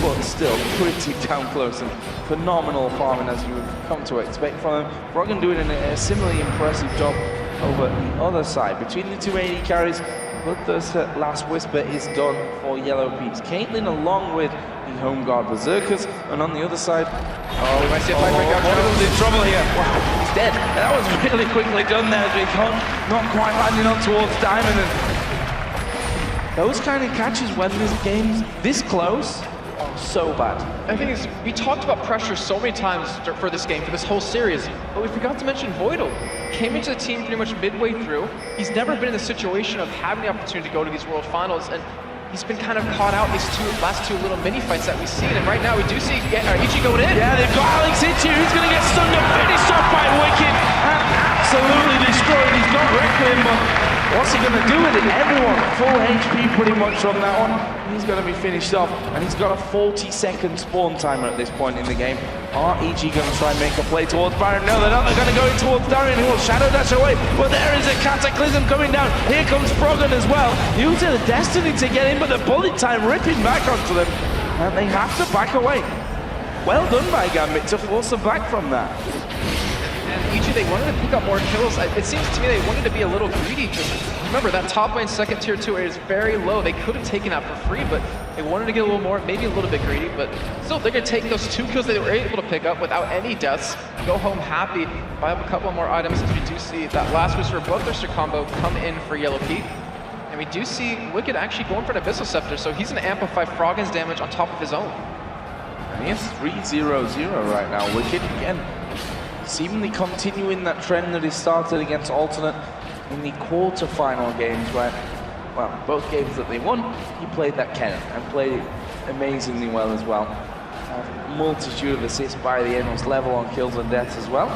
but still pretty damn close and phenomenal farming as you would come to expect from him. Froggen doing a similarly impressive job over the other side. Between the two AD carries, Bloodthirst Last Whisper is done for Yellow Peaks. Caitlyn along with the Home Guard Berserkers, and on the other side, we might see a fight break out. Voidal's in trouble here. Wow, he's dead. That was really quickly done there as we not quite landing on towards Diamond. And those kind of catches when this game's this close are so bad. I think we talked about pressure so many times for this game, for this whole series, but we forgot to mention Voidal. Came into the team pretty much midway through. He's never been in the situation of having the opportunity to go to these World Finals, and he's been kind of caught out in these last two little mini fights that we've seen, and right now we do see Ichi going in. Yeah, they've got Alex Itchy, who's going to get stunned and finished off by Wicked, and absolutely destroyed. He's got Requiem, but what's he going to do with it? Everyone full HP pretty much from that one. He's going to be finished off, and he's got a 40-second spawn timer at this point in the game. Are EG going to try and make a play towards Baron? No, they're not. They're going to go in towards Darian, who will shadow dash away. But there is a Cataclysm coming down. Here comes Froggen as well. Using the Destiny to get in, but the bullet time ripping back onto them. And they have to back away. Well done by Gambit to force them back from that. And EG, they wanted to pick up more kills. It seems to me they wanted to be a little greedy. Remember, that top lane second tier 2 is very low. They could have taken that for free, but they wanted to get a little more, maybe a little bit greedy, but still they're going to take those 2 kills they were able to pick up without any deaths, go home happy, buy up a couple more items, as we do see that Last Whisper Bloodthirster combo come in for Yellow Pete. And we do see Wicked actually going for an Abyssal Scepter, so he's going to amplify Froggen's damage on top of his own. And he has 3-0-0 right now. Wicked, again, seemingly continuing that trend that he started against Alternate in the quarter-final games, where, well, both games that they won, he played that Kennen and played it amazingly well as well. A multitude of assists by the end, was level on kills and deaths as well.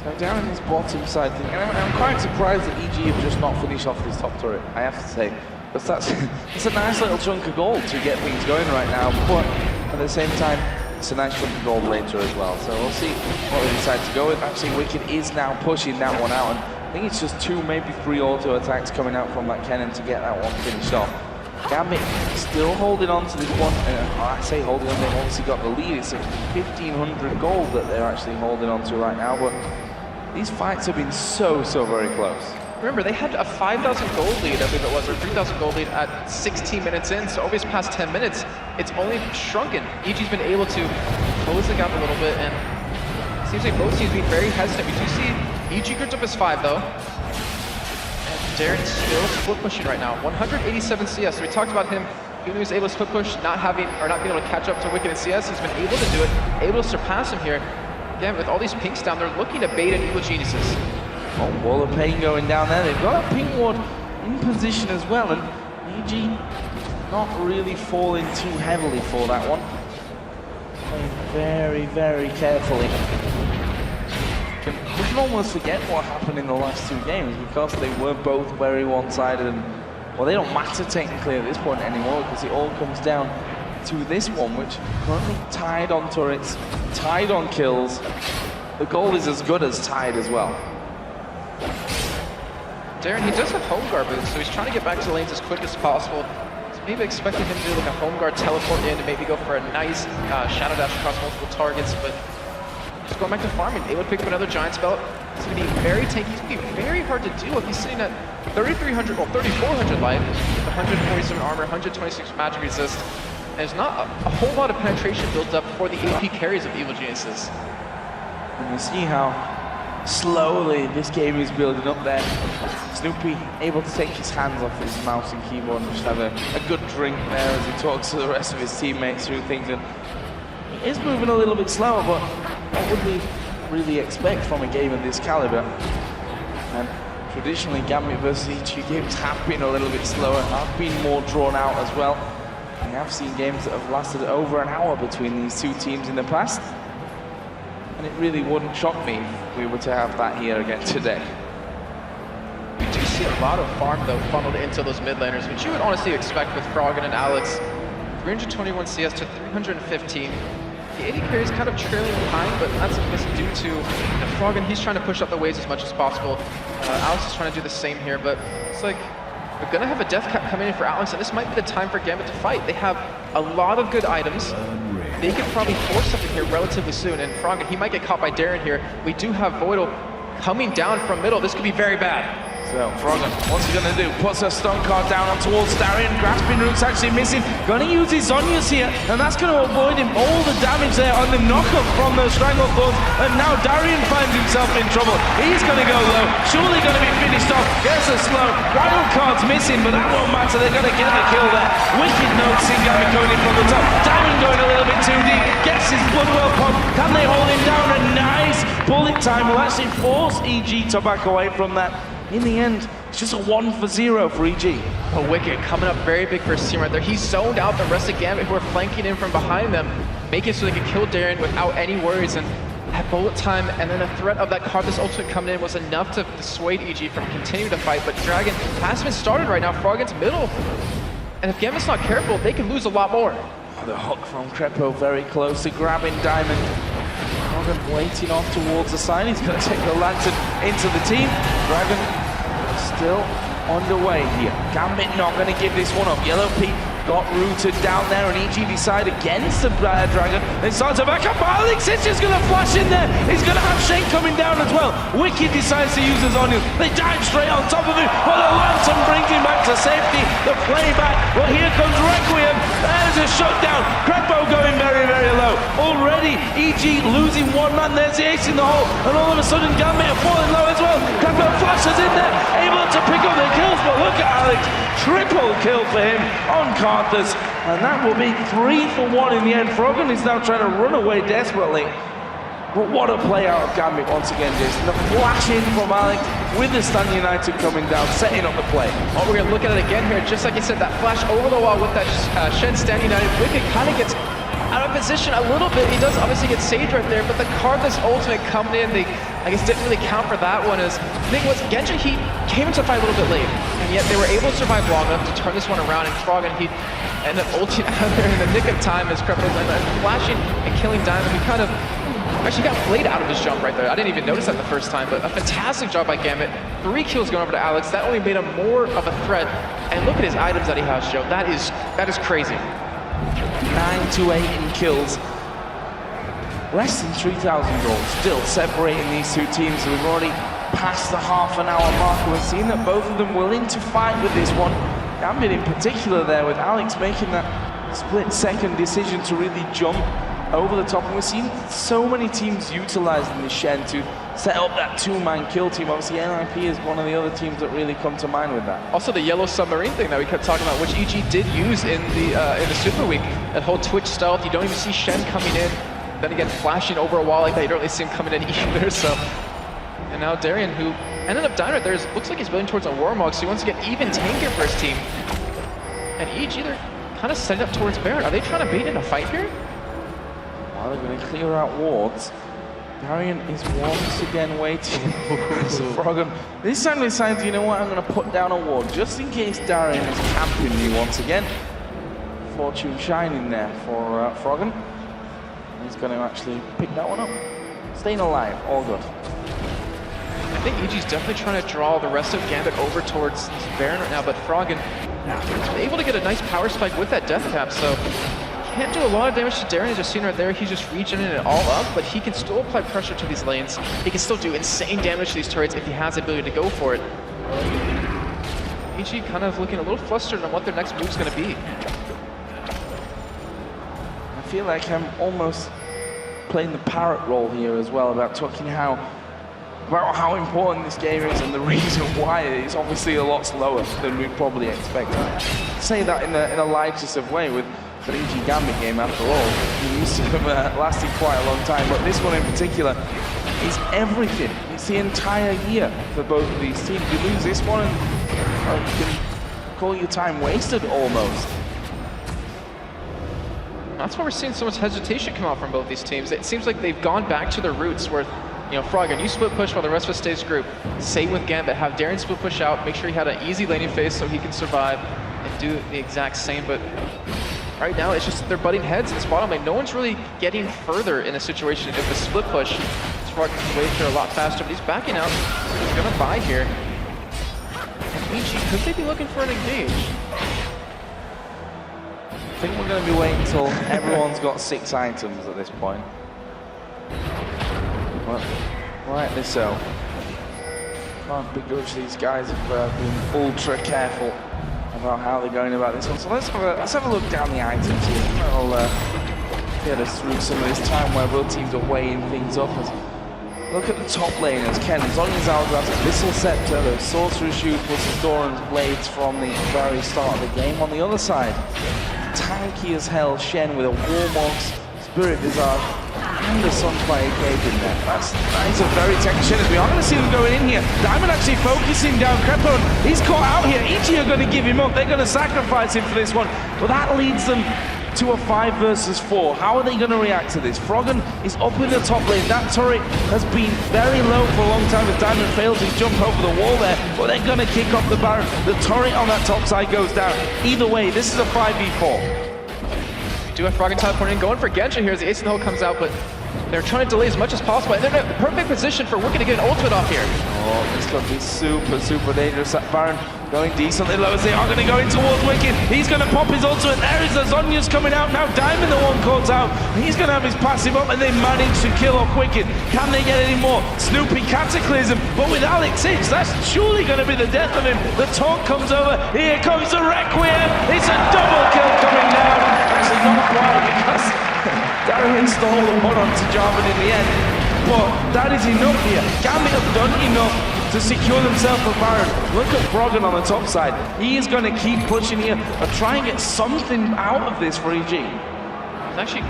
So down in this bottom side thing, and I'm quite surprised that EG have just not finished off this top turret, I have to say. Because it's a nice little chunk of gold to get things going right now, but at the same time, it's a nice chunk of gold later as well. So we'll see what they decide to go with. Actually, Wicked is now pushing that one out, and I think it's just 2, maybe 3 auto attacks coming out from that Kennen to get that one finished off. Gambit still holding on to this one. I say holding on, they've obviously got the lead. It's 1,500 gold that they're actually holding on to right now, but these fights have been so very close. Remember, they had a 5,000 gold lead, I believe it was, or 3,000 gold lead at 16 minutes in, so over these past 10 minutes, it's only shrunken. EG's been able to close the gap a little bit, and it seems like both teams being very hesitant. We do see EG gripped up his 5 though, and Darren's still split pushing right now. 187 CS, so we talked about him, even though he was able to split push, not being able to catch up to Wicked in CS, he's been able to do it, able to surpass him here. Again, with all these pinks down, they're looking to bait in Evil Geniuses. Oh, Wall of Pain going down there. They've got a pink ward in position as well, and EG not really falling too heavily for that one. Playing very carefully. We can almost forget what happened in the last 2 games because they were both very one-sided, and well, they don't matter technically at this point anymore because it all comes down to this one, which currently tied on turrets, tied on kills. The goal is as good as tied as well. Darren, he does have home guard boots, so he's trying to get back to the lanes as quick as possible. So maybe expecting him to do like a home guard teleport in and maybe go for a nice shadow dash across multiple targets, but just going back to farming, able to pick up another giant spell. It's going to be very tanky. It's going to be very hard to do if he's sitting at 3,300, well 3,400 life, with 147 armor, 126 magic resist. And there's not a whole lot of penetration built up for the AP carries of Evil Geniuses. And you see how slowly this game is building up there. Snoopy able to take his hands off his mouse and keyboard and just have a good drink there as he talks to the rest of his teammates through things. And is moving a little bit slower, but what would we really expect from a game of this caliber? And traditionally, Gambit versus EG games have been a little bit slower, have been more drawn out as well. We have seen games that have lasted over an hour between these two teams in the past. And it really wouldn't shock me if we were to have that here again today. We do see a lot of farm, though, funneled into those mid laners, which you would honestly expect with Froggen and Alex. 321 CS to 315. The AD carry is kind of trailing behind, but that's due to Froggen. He's trying to push up the waves as much as possible. Alex is trying to do the same here, but it's like we're gonna have a death cap coming in for Alex, and this might be the time for Gambit to fight. They have a lot of good items. They could probably force something here relatively soon, and Froggen, he might get caught by Darren here. We do have Voidal coming down from middle. This could be very bad. So, Froggen, what's he gonna do? Puts a stun card down on towards Darien. Grasping Root's actually missing. Gonna use his Zhonya's here, and that's gonna avoid him all the damage there on the knockup from those Strangle Thorns. And now Darien finds himself in trouble. He's gonna go low, surely gonna be finished off. Gets a slow. Wild card's missing, but that won't matter. They're gonna get the kill there. Wicked notes in Gambit going in from the top. Darien going a little bit too deep. Gets his Bloodwell pump. Can they hold him down? A nice bullet time will actually force EG to back away from that. In the end, it's just a 1-for-0 for EG. Oh, Wicked coming up very big for his team right there. He zoned out the rest of Gambit who are flanking in from behind them, making it so they can kill Darren without any worries. And that bullet time and then the threat of that Karthus ultimate coming in was enough to dissuade EG from continuing to fight. But Dragon has been started right now. Froggen's middle. And if Gambit's not careful, they can lose a lot more. The hook from Crepo very close to grabbing Diamond. Froggen waiting off towards the side. He's going to take the Lantern into the team. Dragon still underway here. Gambit not going to give this one up. Yellow Pete got rooted down there, and EG decide against the Dragon. They start to back up. Alex is just going to flash in there. He's going to have Shane coming down as well. Wicked decides to use his Onion. They dive straight on top of him, but the Lantern brings him back to safety. The playback, but here comes Requiem. There's a shutdown. Crepo going very, very low. Already, EG losing one man. There's the ace in the hole, and all of a sudden, Gambit are falling low as well. Crepo flashes in there, able to pick up the kills, but look at Alex. Triple kill for him on Karthus, and that will be 3 for 1 in the end. Froggen is now trying to run away desperately. But what a play out of Gambit once again, Jason. The flash in from Alex with the Stan United coming down, setting up the play. Oh, we're going to look at it again here. Just like you said, that flash over the wall with that Shen Stan United. Wicked kind of gets out of position a little bit. He does obviously get saved right there, but the Karthus ultimate coming in, they, I guess, didn't really count for that one. As the thing was, Genji, he came into the fight a little bit late, and yet they were able to survive long enough to turn this one around, and Froggen, he ended up ulting out there in the nick of time as Crepo was flashing and killing Diamond. He kind of actually got played out of his jump right there. I didn't even notice that the first time, but a fantastic job by Gambit. 3 kills going over to Alex. That only made him more of a threat. And look at his items that he has, Joe. That is crazy. 9 to 8 in kills. Less than 3,000 goals still separating these two teams. We've already passed the half-an-hour mark. We've seen that both of them willing to fight with this one. Gambit in particular there, with Alex making that split-second decision to really jump over the top. And we've seen so many teams utilizing the Shen to set up that 2-man kill team. Obviously, NIP is one of the other teams that really come to mind with that. Also, the yellow submarine thing that we kept talking about, which EG did use in the Super Week. That whole Twitch stealth, you don't even see Shen coming in. Then again, flashing over a wall like that, you don't really see him coming in either. So, and now Darien, who ended up dying right there, looks like he's building towards a Warmog, so he wants to get even tankier for his team. And EG, they're kind of setting up towards Baron. Are they trying to bait in a fight here? Well, they're going to clear out wards. Darien is once again waiting for Froggen. This time they decided, you know what, I'm going to put down a ward just in case Darien is camping me once again. Fortune shining there for Froggen. He's going to actually pick that one up. Staying alive, all good. I think EG's definitely trying to draw the rest of Gambit over towards Baron right now, but Froggen is able to get a nice power spike with that death cap, so can't do a lot of damage to Darren. As you've seen right there, he's just regening it all up, but he can still apply pressure to these lanes. He can still do insane damage to these turrets if he has the ability to go for it. EG kind of looking a little flustered on what their next move's going to be. I feel like I'm almost playing the parrot role here as well, about talking about how important this game is and the reason why it's obviously a lot slower than we probably expected. Say that in a light-just way with 3G Gambit game after all. We're used to them lasting quite a long time, but this one in particular is everything. It's the entire year for both of these teams. You lose this one and you can call your time wasted almost. That's why we're seeing so much hesitation come out from both these teams. It seems like they've gone back to their roots where, you know, Froggen, you split push while the rest of us stays group. Same with Gambit, have Darien split push out, make sure he had an easy laning phase so he can survive and do the exact same, but right now it's just they're butting heads in this bottom lane. No one's really getting further in a situation. If the split push, Froggen can wave here a lot faster, but he's backing out. He's gonna buy here. And EG, could they be looking for an engage? I think we're going to be waiting until everyone's got 6 items at this point. But rightly so. Can't begrudge these guys if being ultra careful about how they're going about this one. So let's have a look down the items here. That'll get us through some of this time where both teams are weighing things up. Look at the top laners. Ken, Zhonya's Hourglass, Abyssal Scepter, the Sorcerer's Shoe plus the Doran's Blades from the very start of the game. On the other side, tanky as hell Shen with a Warmogs, Spirit Visage, and a Sunfire Cage in there. That is a very tanky Shen. We are going to see them going in here. Diamond actually focusing down Crepon. He's caught out here. EG are going to give him up. They're going to sacrifice him for this one. But that leads them to a 5 versus 4. How are they going to react to this? Froggen is up in the top lane. That turret has been very low for a long time as Diamond fails to jump over the wall there, but they're going to kick off the Baron. The turret on that top side goes down. Either way, this is a 5v4. Do have Froggen teleporting, going for Genshin here as the Ace in the Hole comes out, but they're trying to delay as much as possible, and they're in a perfect position for Wicked to get an ultimate off here. Oh, this could be super, super dangerous. That Baron going decently low as they are going to go in towards Wicked. He's going to pop his ultimate. There is the Zhonya's coming out now. Diamond, the one calls out. He's going to have his passive up, and they manage to kill off Wicked. Can they get any more? Snoopy Cataclysm, but with Alex Hitch, that's surely going to be the death of him. The taunt comes over. Here comes the Requiem. It's a double kill coming down. Actually, not quite because Darien stole the one onto Jarvan in the end. But that is enough here. Gambit have done enough to secure themselves a Baron. Look at Froggen on the top side. He is going to keep pushing here and try and get something out of this for EG. He's actually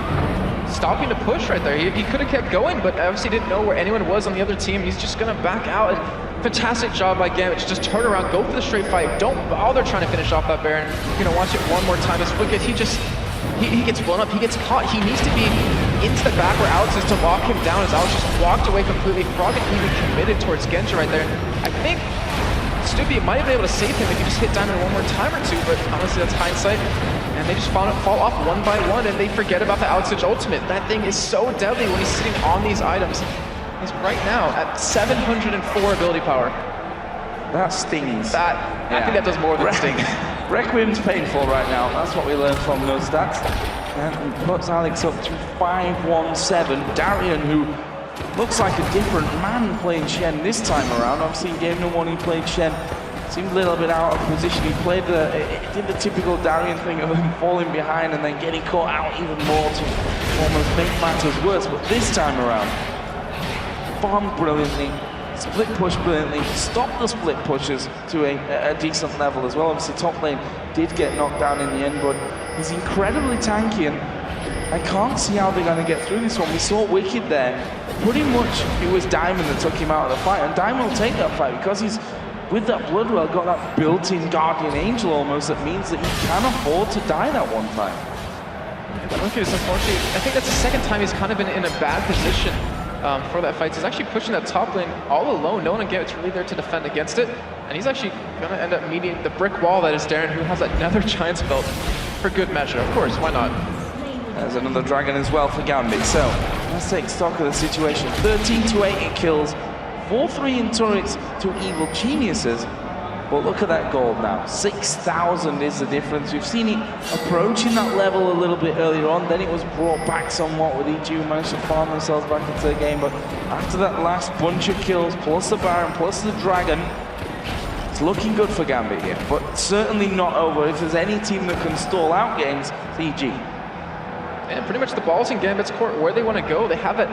stopping to push right there. He could have kept going, but obviously didn't know where anyone was on the other team. He's just going to back out. Fantastic job by Gambit to just turn around, go for the straight fight. Don't bother trying to finish off that Baron. You're going to watch it one more time. As Wicked, he gets blown up, he gets caught. He needs to be into the back where Alex is to lock him down as Alex just walked away completely. Froggen even committed towards Genshin right there. I think Snoopy might have been able to save him if he just hit Diamond one more time or two, but honestly that's hindsight. And they just fall off one by one and they forget about the Alex ultimate. That thing is so deadly when he's sitting on these items. He's right now at 704 ability power. That stings. I think that does more than sting. Requiem's painful right now. That's what we learned from those stats. And he puts Alex up to 5-1-7. Darien, who looks like a different man playing Shen this time around. Obviously in game number 1 he played Shen. Seemed a little bit out of position. He did the typical Darien thing of him falling behind and then getting caught out even more to almost make matters worse. But this time around, bombed brilliantly. Split push brilliantly, stopped the split pushes to a decent level as well. Obviously top lane did get knocked down in the end, but he's incredibly tanky and I can't see how they're going to get through this one. We saw Wicked there. Pretty much it was Diamond that took him out of the fight, and Diamond will take that fight because he's, with that Bloodwell, got that built-in Guardian Angel almost that means that he can afford to die that one time. Wicked is unfortunately, I think that's the second time he's kind of been in a bad position for that fight. He's actually pushing that top lane all alone. No one again, it's really there to defend against it. And he's actually going to end up meeting the brick wall that is Darien, who has another Giant's Belt for good measure. Of course, why not? There's another Dragon as well for Gambit. So let's take stock of the situation. 13-8 in kills, 4-3 in turrets to Evil Geniuses. But look at that gold now. 6,000 is the difference. We've seen it approaching that level a little bit earlier on. Then it was brought back somewhat with EG who managed to farm themselves back into the game. But after that last bunch of kills, plus the Baron, plus the Dragon, it's looking good for Gambit here. But certainly not over. If there's any team that can stall out games, it's EG. And pretty much the ball's in Gambit's court where they want to go. They have it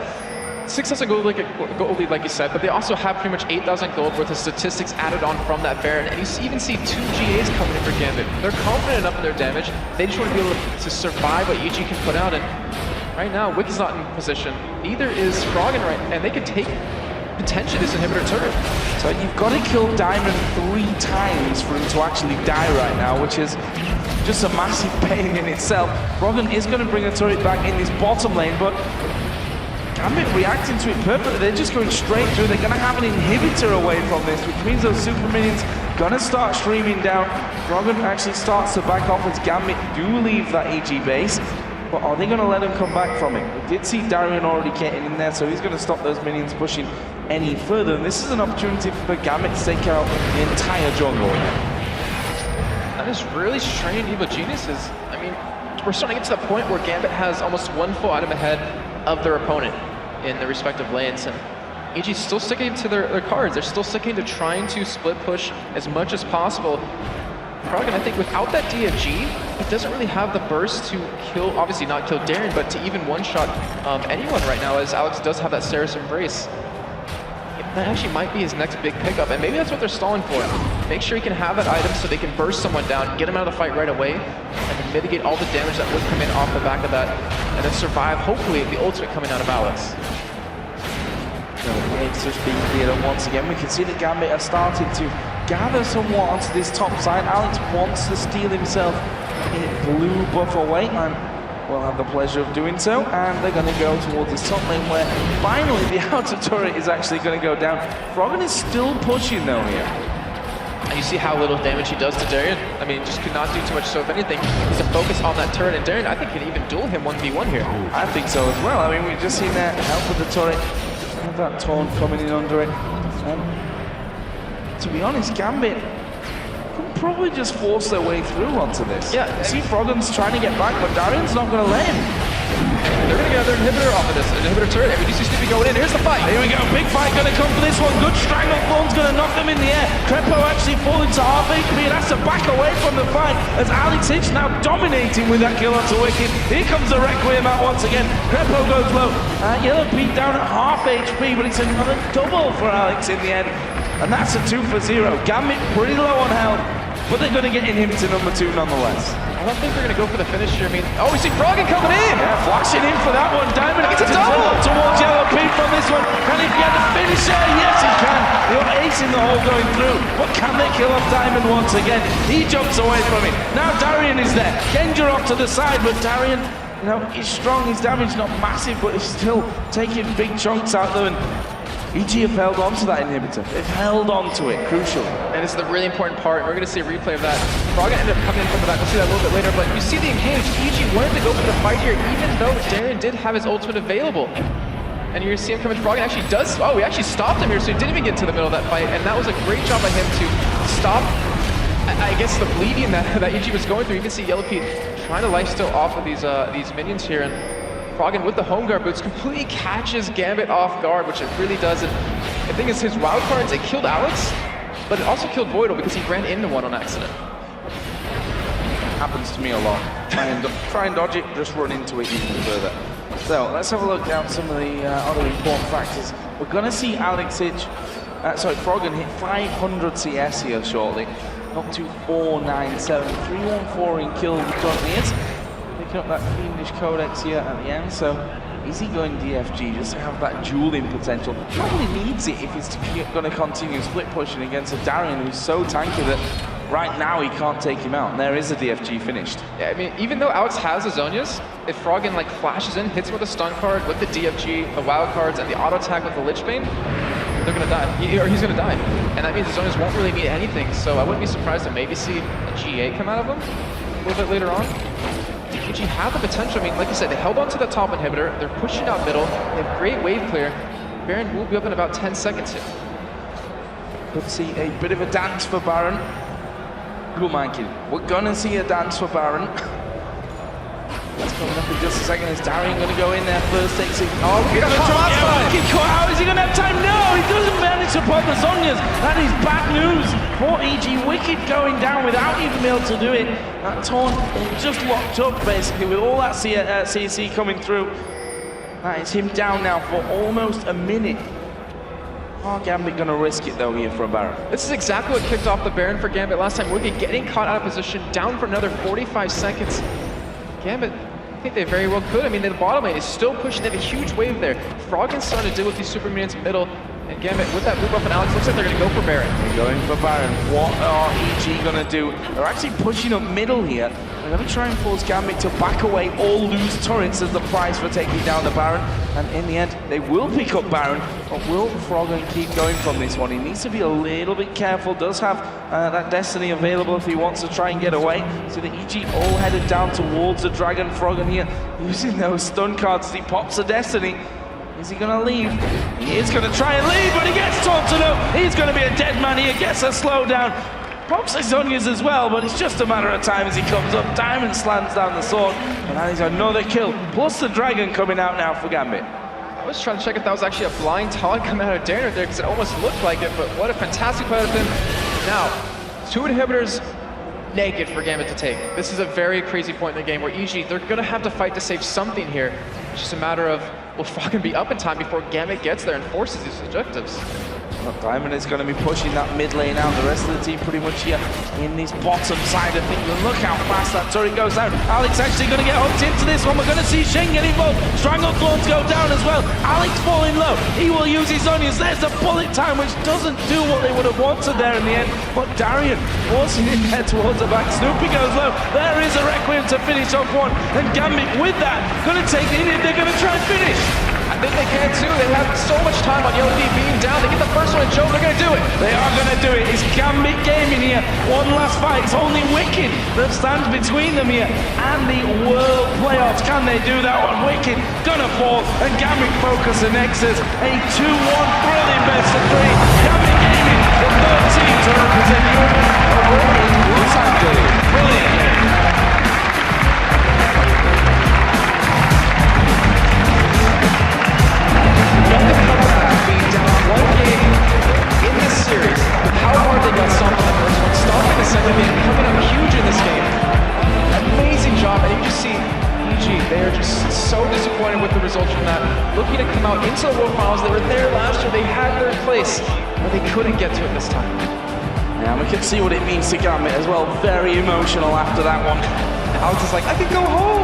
6,000 gold lead, like you said, but they also have pretty much 8,000 gold worth of statistics added on from that Baron, and you even see 2 GAs coming in for Gambit. They're confident enough in their damage. They just want to be able to survive what EG can put out, and right now, Wicked's not in position. Neither is Froggen, right, and they could take potentially this inhibitor turret. So you've got to kill Diamond 3 times for him to actually die right now, which is just a massive pain in itself. Froggen is going to bring a turret back in this bottom lane, but Gambit reacting to it perfectly. They're just going straight through. They're going to have an inhibitor away from this, which means those super minions going to start streaming down. Froggen actually starts to back off as Gambit do leave that EG base. But are they going to let him come back from it? We did see Darien already getting in there, so he's going to stop those minions pushing any further. And this is an opportunity for Gambit to take out the entire jungle. That is really straining Evil Geniuses. I mean, we're starting to get to the point where Gambit has almost 1 full item ahead of their opponent in their respective lanes. And EG's still sticking to their cards. They're still sticking to trying to split push as much as possible. Froggen, I think without that D5G, it doesn't really have the burst to kill, obviously not kill Darien, but to even one-shot anyone right now, as Alex does have that Sarah's Embrace. That actually might be his next big pickup, and maybe that's what they're stalling for. Make sure he can have that item so they can burst someone down, get him out of the fight right away, and then mitigate all the damage that would come in off the back of that, and then survive, hopefully, the ultimate coming out of Alex. It's just being cleared up once again. We can see that Gambit are starting to gather somewhat onto this top side. Alex wants to steal himself a blue buff away, and we'll have the pleasure of doing so. And they're going to go towards this top lane where finally the outer turret is actually going to go down. Froggen is still pushing though here. And you see how little damage he does to Darien. I mean, just could not do too much. So if anything, he can focus on that turret. And Darien, I think, can even duel him 1v1 here. I think so as well. I mean, we've just seen that help with the turret. Have that taunt coming in under it. To be honest, Gambit can probably just force their way through onto this. Yeah. See, Froggen's trying to get back, but Darien's not going to let him. They're going to get their inhibitor off of this. An inhibitor turret. And we do see Snoopy going in. Here's the fight. Here we go. Big fight going to come for this one. Good strangle. Thorn's going to knock them in the air. Crepo actually falling to half HP and has to back away from the fight as Alex Hitch now dominating with that kill onto Wicked. Here comes the Requiem out once again. Crepo goes low. Yellow Pete down at half HP, but it's another double for Alex in the end. And that's a 2 for 0. Gambit pretty low on health, but they're going to get inhibitor number 2 nonetheless. I don't think they're going to go for the finish here. I mean, oh, we see Froggen coming in! Yeah, flashing in for that one. Diamond gets a double towards Yellow Pete from this one. Can he get the finisher? Yes, he can. You're acing the hole going through. But can they kill off Diamond once again? He jumps away from it. Now Darien is there. Genja off to the side, but Darien, you know, he's strong. His damage not massive, but he's still taking big chunks out there. And EG have held on to that inhibitor. They've held on to it, crucially. And this is the really important part. We're going to see a replay of that. Froggen ended up coming in from the back. We'll see that a little bit later. But you see the engage. EG wanted to go for the fight here, even though Darien did have his ultimate available. And you're going to see him coming. Froggen actually does. Oh, he actually stopped him here, so he didn't even get to the middle of that fight. And that was a great job by him to stop, I guess, the bleeding that EG was going through. You can see Yellow Pete trying to lifesteal off of these minions here. And Froggen with the home guard boots completely catches Gambit off guard, which it really does. And the thing is, his wild cards, it killed Alex, but it also killed Voidal because he ran into one on accident. Happens to me a lot. Try and dodge it, just run into it even further. So let's have a look down some of the other important factors. We're going to see Alex Hitch, Froggen hit 500 CS here shortly. Up to 497, 314 in kills he currently is. Picking up that Fiendish Codex here at the end, so is he going D5G just to have that dueling potential? Probably needs it if he's going to continue split pushing against a Darien who's so tanky that right now he can't take him out, and there is a D5G finished. Yeah, I mean, even though Alex has the Zonias, if Froggen like flashes in, hits him with a stun card, with the D5G, the wild cards, and the auto attack with the Lich Bane, they're going to die, or he's going to die. And that means the Zonias won't really mean anything, so I wouldn't be surprised to maybe see a G8 come out of him a little bit later on. EG have the potential. I mean, like you said, they held on to the top inhibitor. They're pushing out middle. They have great wave clear. Baron will be up in about 10 seconds here. Could see a bit of a dance for Baron. Who mind kidding? We're gonna see a dance for Baron. That's coming up in just a second. Is Darien gonna go in there first? Takes it. Oh, he's gonna drop it. Wicked caught out. Is he gonna have time? No, he doesn't manage to pop the Zonias. That is bad news for EG. Wicked going down without even being able to do it. That taunt just locked up basically with all that CC coming through. That is him down now for almost a minute. Are Gambit going to risk it though here for a Baron? This is exactly what kicked off the Baron for Gambit last time. Wookie getting caught out of position, down for another 45 seconds. Gambit, I think they very well could. I mean, the bottom lane is still pushing. They have a huge wave there. Froggen's starting to deal with these super minions middle. And Gambit, with that move up, and Alex looks like they're going to go for Baron. They're going for Baron. What are EG going to do? They're actually pushing up middle here. They're going to try and force Gambit to back away or lose turrets as the price for taking down the Baron. And in the end, they will pick up Baron. But will Froggen keep going from this one? He needs to be a little bit careful. Does have that Destiny available if he wants to try and get away. So the EG all headed down towards the Dragon. Froggen here using those stun cards as he pops a Destiny. Is he going to leave? He is going to try and leave, but he gets taunted up. He's going to be a dead man here, gets a slowdown. Pops his onions as well, but it's just a matter of time as he comes up. Diamond slams down the sword, and that is another kill. Plus the Dragon coming out now for Gambit. I was trying to check if that was actually a blind taunt coming out of Darren there, because it almost looked like it, but what a fantastic play out of him. Now, 2 inhibitors naked for Gambit to take. This is a very crazy point in the game where EG, they're going to have to fight to save something here. It's just a matter of, will Froggen be up in time before Gambit gets there and forces these objectives? Well, Diamond is going to be pushing that mid lane out. The rest of the team pretty much here in this bottom side of things. And look how fast that turret goes down. Alex actually going to get hooked into this one. We're going to see Shen get involved. Stranglethorns go down as well. Alex falling low. He will use his onions. There's the bullet time, which doesn't do what they would have wanted there in the end. But Darian forcing him head towards the back. Snoopy goes low. There is a Requiem to finish off one. And Gambit with that, going to take it in. They're going to try and finish. I think they can too. They have so much time on Yellow D being down. They get the first one and Joe, they're going to do it. They are going to do it. It's Gambit Gaming here. One last fight. It's only Wicked that stands between them here and the World Playoffs. Can they do that one? Wicked gonna fall, and Gambit focus the Nexus. A 2-1 brilliant best of 3. Gambit Gaming, the third team to represent Europe over in Los Angeles. Brilliant game. Series, how hard they got stopped in the first one, stopping the second game, coming up huge in this game. Amazing job, and you just see EG, they are just so disappointed with the results from that. Looking to come out into the World Finals, they were there last year, they had their place, but they couldn't get to it this time. Yeah, we can see what it means to Gambit as well. Very emotional after that one. Alex is like, I can go home.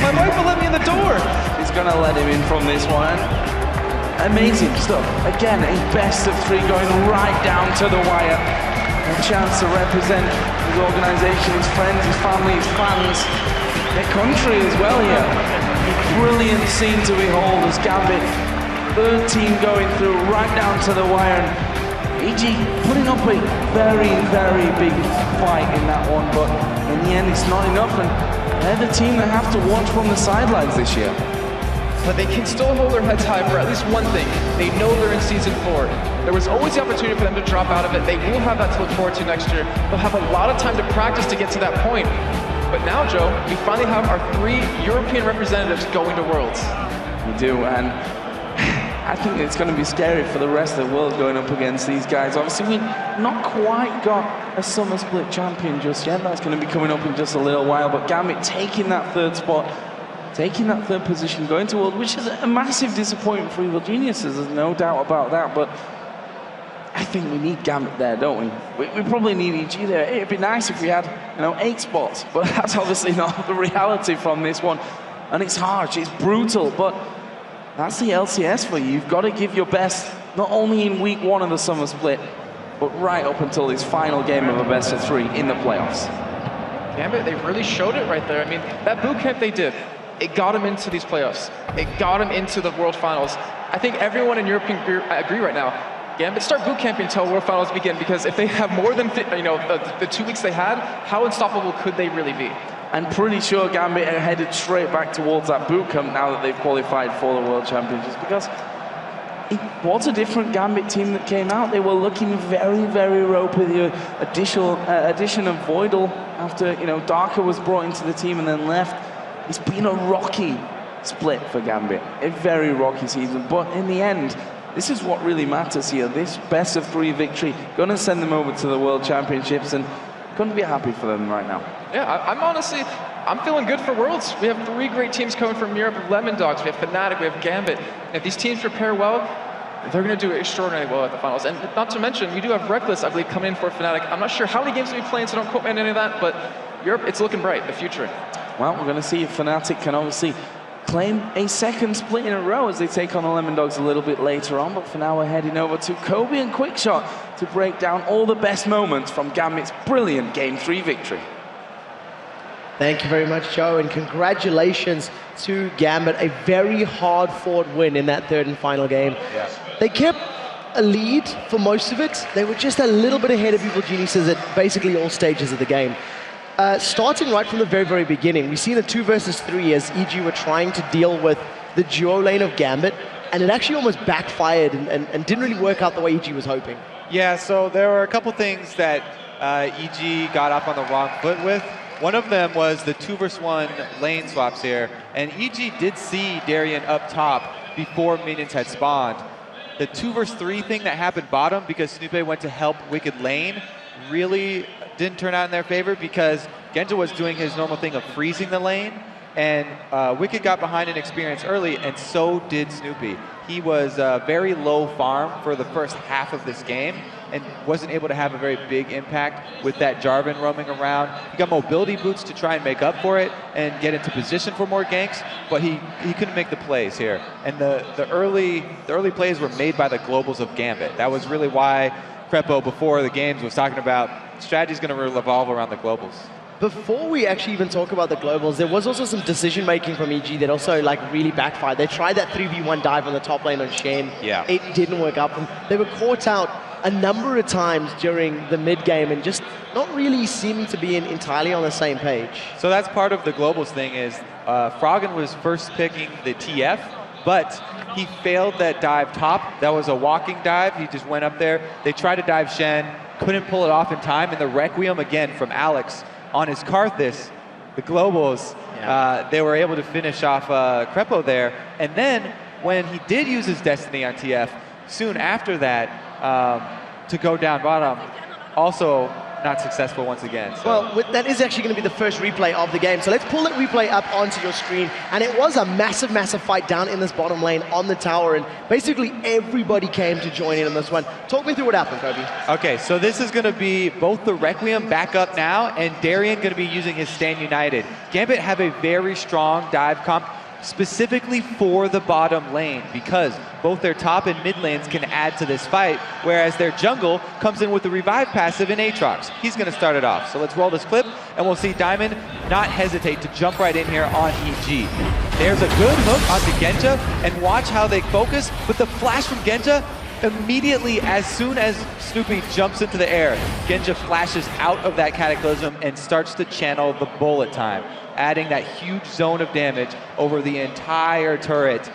My wife will let me in the door. He's gonna let him in from this one. Amazing stuff. Again, a best of 3 going right down to the wire. A chance to represent his organization, his friends, his family, his fans, their country as well here. A brilliant scene to behold as Gambit, third team going through right down to the wire. And EG putting up a very, very big fight in that one, but in the end it's not enough, and they're the team that have to watch from the sidelines this year. But they can still hold their heads high for at least one thing. They know they're in Season 4. There was always the opportunity for them to drop out of it. They will have that to look forward to next year. They'll have a lot of time to practice to get to that point. But now, Joe, we finally have our 3 European representatives going to Worlds. We do, and I think it's going to be scary for the rest of the world going up against these guys. Obviously, we've not quite got a Summer Split champion just yet. That's going to be coming up in just a little while. But Gambit taking that 3rd spot, taking that 3rd position, going to World, which is a massive disappointment for Evil Geniuses, there's no doubt about that, but I think we need Gambit there, don't we? We probably need EG there. It'd be nice if we had, 8 spots, but that's obviously not the reality from this one. And it's harsh, it's brutal, but that's the LCS for you. You've got to give your best, not only in week 1 of the Summer Split, but right up until this final game of a best of 3 in the playoffs. Gambit, they really showed it right there. I mean, that boot camp they did, it got them into these playoffs. It got them into the World Finals. I think everyone in Europe can agree right now. Gambit, start boot camping until World Finals begin, because if they have more than the 2 weeks they had, how unstoppable could they really be? I'm pretty sure Gambit are headed straight back towards that boot camp now that they've qualified for the World Championships, because it was a different Gambit team that came out. They were looking very, very ropey. The addition of Voidal after Darker was brought into the team and then left. It's been a rocky split for Gambit, a very rocky season, but in the end, this is what really matters here. This best of 3 victory, gonna send them over to the World Championships, and couldn't be happy for them right now. Yeah, I'm honestly, I'm feeling good for Worlds. We have 3 great teams coming from Europe. We have Lemon Dogs, we have Fnatic, we have Gambit. If these teams prepare well, they're going to do extraordinarily well at the finals. And not to mention, we do have Reckless, I believe, coming in for Fnatic. I'm not sure how many games we'll be playing, so don't quote me on any of that, but Europe, it's looking bright, the future. Well, we're going to see if Fnatic can obviously claim a second split in a row as they take on the Lemon Dogs a little bit later on. But for now, we're heading over to Kobe and Quickshot to break down all the best moments from Gambit's brilliant Game 3 victory. Thank you very much, Joe, and congratulations to Gambit. A very hard-fought win in that third and final game. Yeah. They kept a lead for most of it. They were just a little bit ahead of Evil Geniuses at basically all stages of the game. Starting right from the very, very beginning, we've seen a 2 versus 3 as EG were trying to deal with the duo lane of Gambit, and it actually almost backfired and didn't really work out the way EG was hoping. Yeah, so there were a couple things that EG got off on the wrong foot with. One of them was the 2 versus 1 lane swaps here, and EG did see Darien up top before minions had spawned. The 2 versus 3 thing that happened bottom because Snoopy went to help Wicked lane really didn't turn out in their favor because Genja was doing his normal thing of freezing the lane, and Wicked got behind in experience early, and so did Snoopy. He was very low farm for the first half of this game and wasn't able to have a very big impact with that Jarvan roaming around. He got mobility boots to try and make up for it and get into position for more ganks, but he couldn't make the plays here. And the early plays were made by the globals of Gambit. That was really why Crepo before the games was talking about strategy's going to revolve around the globals. Before we actually even talk about the globals, there was also some decision making from EG that also really backfired. They tried that 3v1 dive on the top lane on Shen. Yeah. It didn't work out for them. They were caught out a number of times during the mid game and just not really seeming to be entirely on the same page. So that's part of the globals thing is Froggen was first picking the TF, but he failed that dive top. That was a walking dive. He just went up there. They tried to dive Shen, couldn't pull it off in time, and the Requiem again from Alex on his Karthus, the globals, they were able to finish off Crepo there. And then when he did use his Destiny on TF, soon after that, to go down bottom, also not successful once again. So. Well, that is actually going to be the first replay of the game. So let's pull that replay up onto your screen. And it was a massive, massive fight down in this bottom lane on the tower. And basically everybody came to join in on this one. Talk me through what happened, Kobe. Okay, so this is going to be both the Requiem back up now and Darien going to be using his Stand United. Gambit have a very strong dive comp specifically for the bottom lane because both their top and mid lanes can add to this fight, whereas their jungle comes in with the revive passive in Aatrox. He's going to start it off. So let's roll this clip and we'll see Diamond not hesitate to jump right in here on EG. There's a good hook onto Genja and watch how they focus with the flash from Genja. Immediately, as soon as Snoopy jumps into the air, Genja flashes out of that Cataclysm and starts to channel the bullet time, adding that huge zone of damage over the entire turret.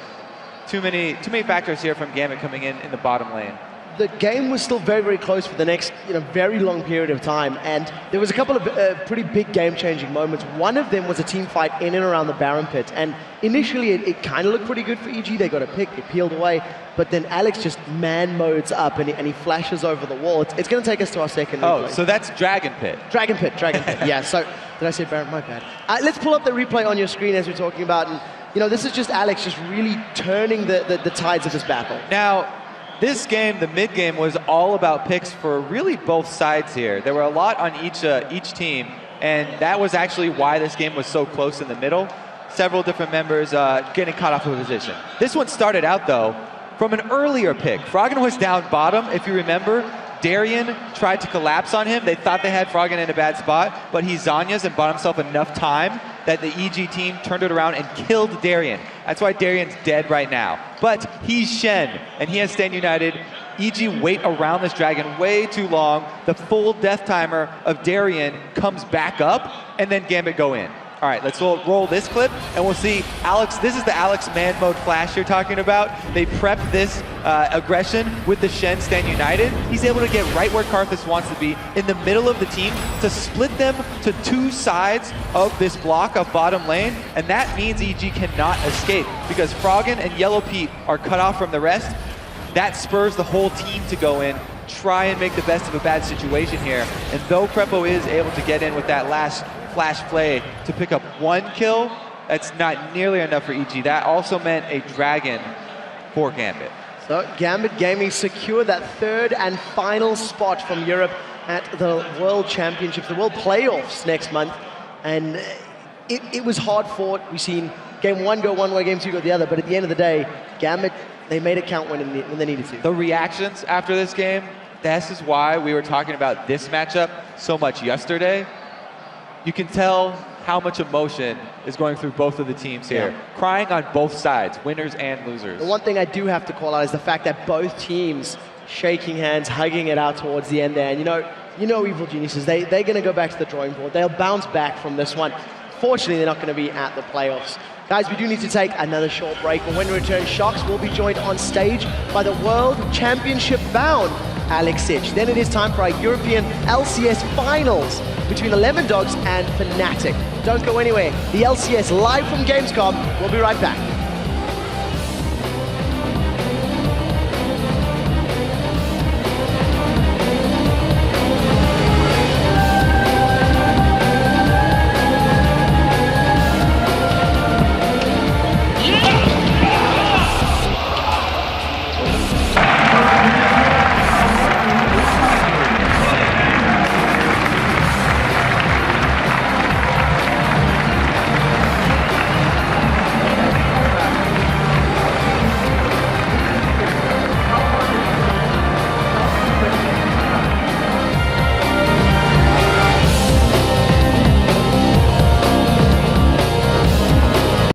Too many factors here from Gambit coming in the bottom lane. The game was still very, very close for the next very long period of time, and there was a couple of pretty big game-changing moments. One of them was a team fight in and around the Baron pit, and initially it kind of looked pretty good for EG. They got a pick, they peeled away, but then Alex just man modes up and he flashes over the wall. It's going to take us to our second replay. Oh, so that's Dragon Pit. Dragon Pit. Yeah, so did I say Baron? My bad. Let's pull up the replay on your screen as we're talking about, and this is just Alex just really turning the tides of this battle. Now, this game, the mid game, was all about picks for really both sides here. There were a lot on each team, and that was actually why this game was so close in the middle. Several different members getting caught off of position. This one started out, though, from an earlier pick. Froggen was down bottom, if you remember. Darien tried to collapse on him. They thought they had Froggen in a bad spot, but he Zhonya's and bought himself enough time that the EG team turned it around and killed Darien. That's why Darien's dead right now. But he's Shen, and he has Stand United. EG wait around this dragon way too long. The full death timer of Darien comes back up, and then Gambit go in. All right, let's roll this clip, and we'll see Alex. This is the Alex man mode flash you're talking about. They prep this aggression with the Shen Stand United. He's able to get right where Karthus wants to be, in the middle of the team, to split them to two sides of this block of bottom lane, and that means EG cannot escape, because Froggen and Yellow Pete are cut off from the rest. That spurs the whole team to go in, try and make the best of a bad situation here. And though Crepo is able to get in with that last flash play to pick up 1 kill, that's not nearly enough for EG. That also meant a dragon for Gambit. So Gambit Gaming secured that 3rd and final spot from Europe at the World Championships, the World Playoffs next month. And it was hard fought. We've seen game 1 go one way, game 2 go the other, but at the end of the day, Gambit, they made it count when they needed to. The reactions after this game, this is why we were talking about this matchup so much yesterday. You can tell how much emotion is going through both of the teams here. Yeah. Crying on both sides, winners and losers. The one thing I do have to call out is the fact that both teams shaking hands, hugging it out towards the end there. And you know Evil Geniuses, they're going to go back to the drawing board. They'll bounce back from this one. Fortunately, they're not going to be at the playoffs. Guys, we do need to take another short break, but when we return, Sharks will be joined on stage by the World Championship bound Alex Sich. Then it is time for our European LCS finals between the Lemon Dogs and Fnatic. Don't go anywhere. The LCS live from Gamescom. We'll be right back.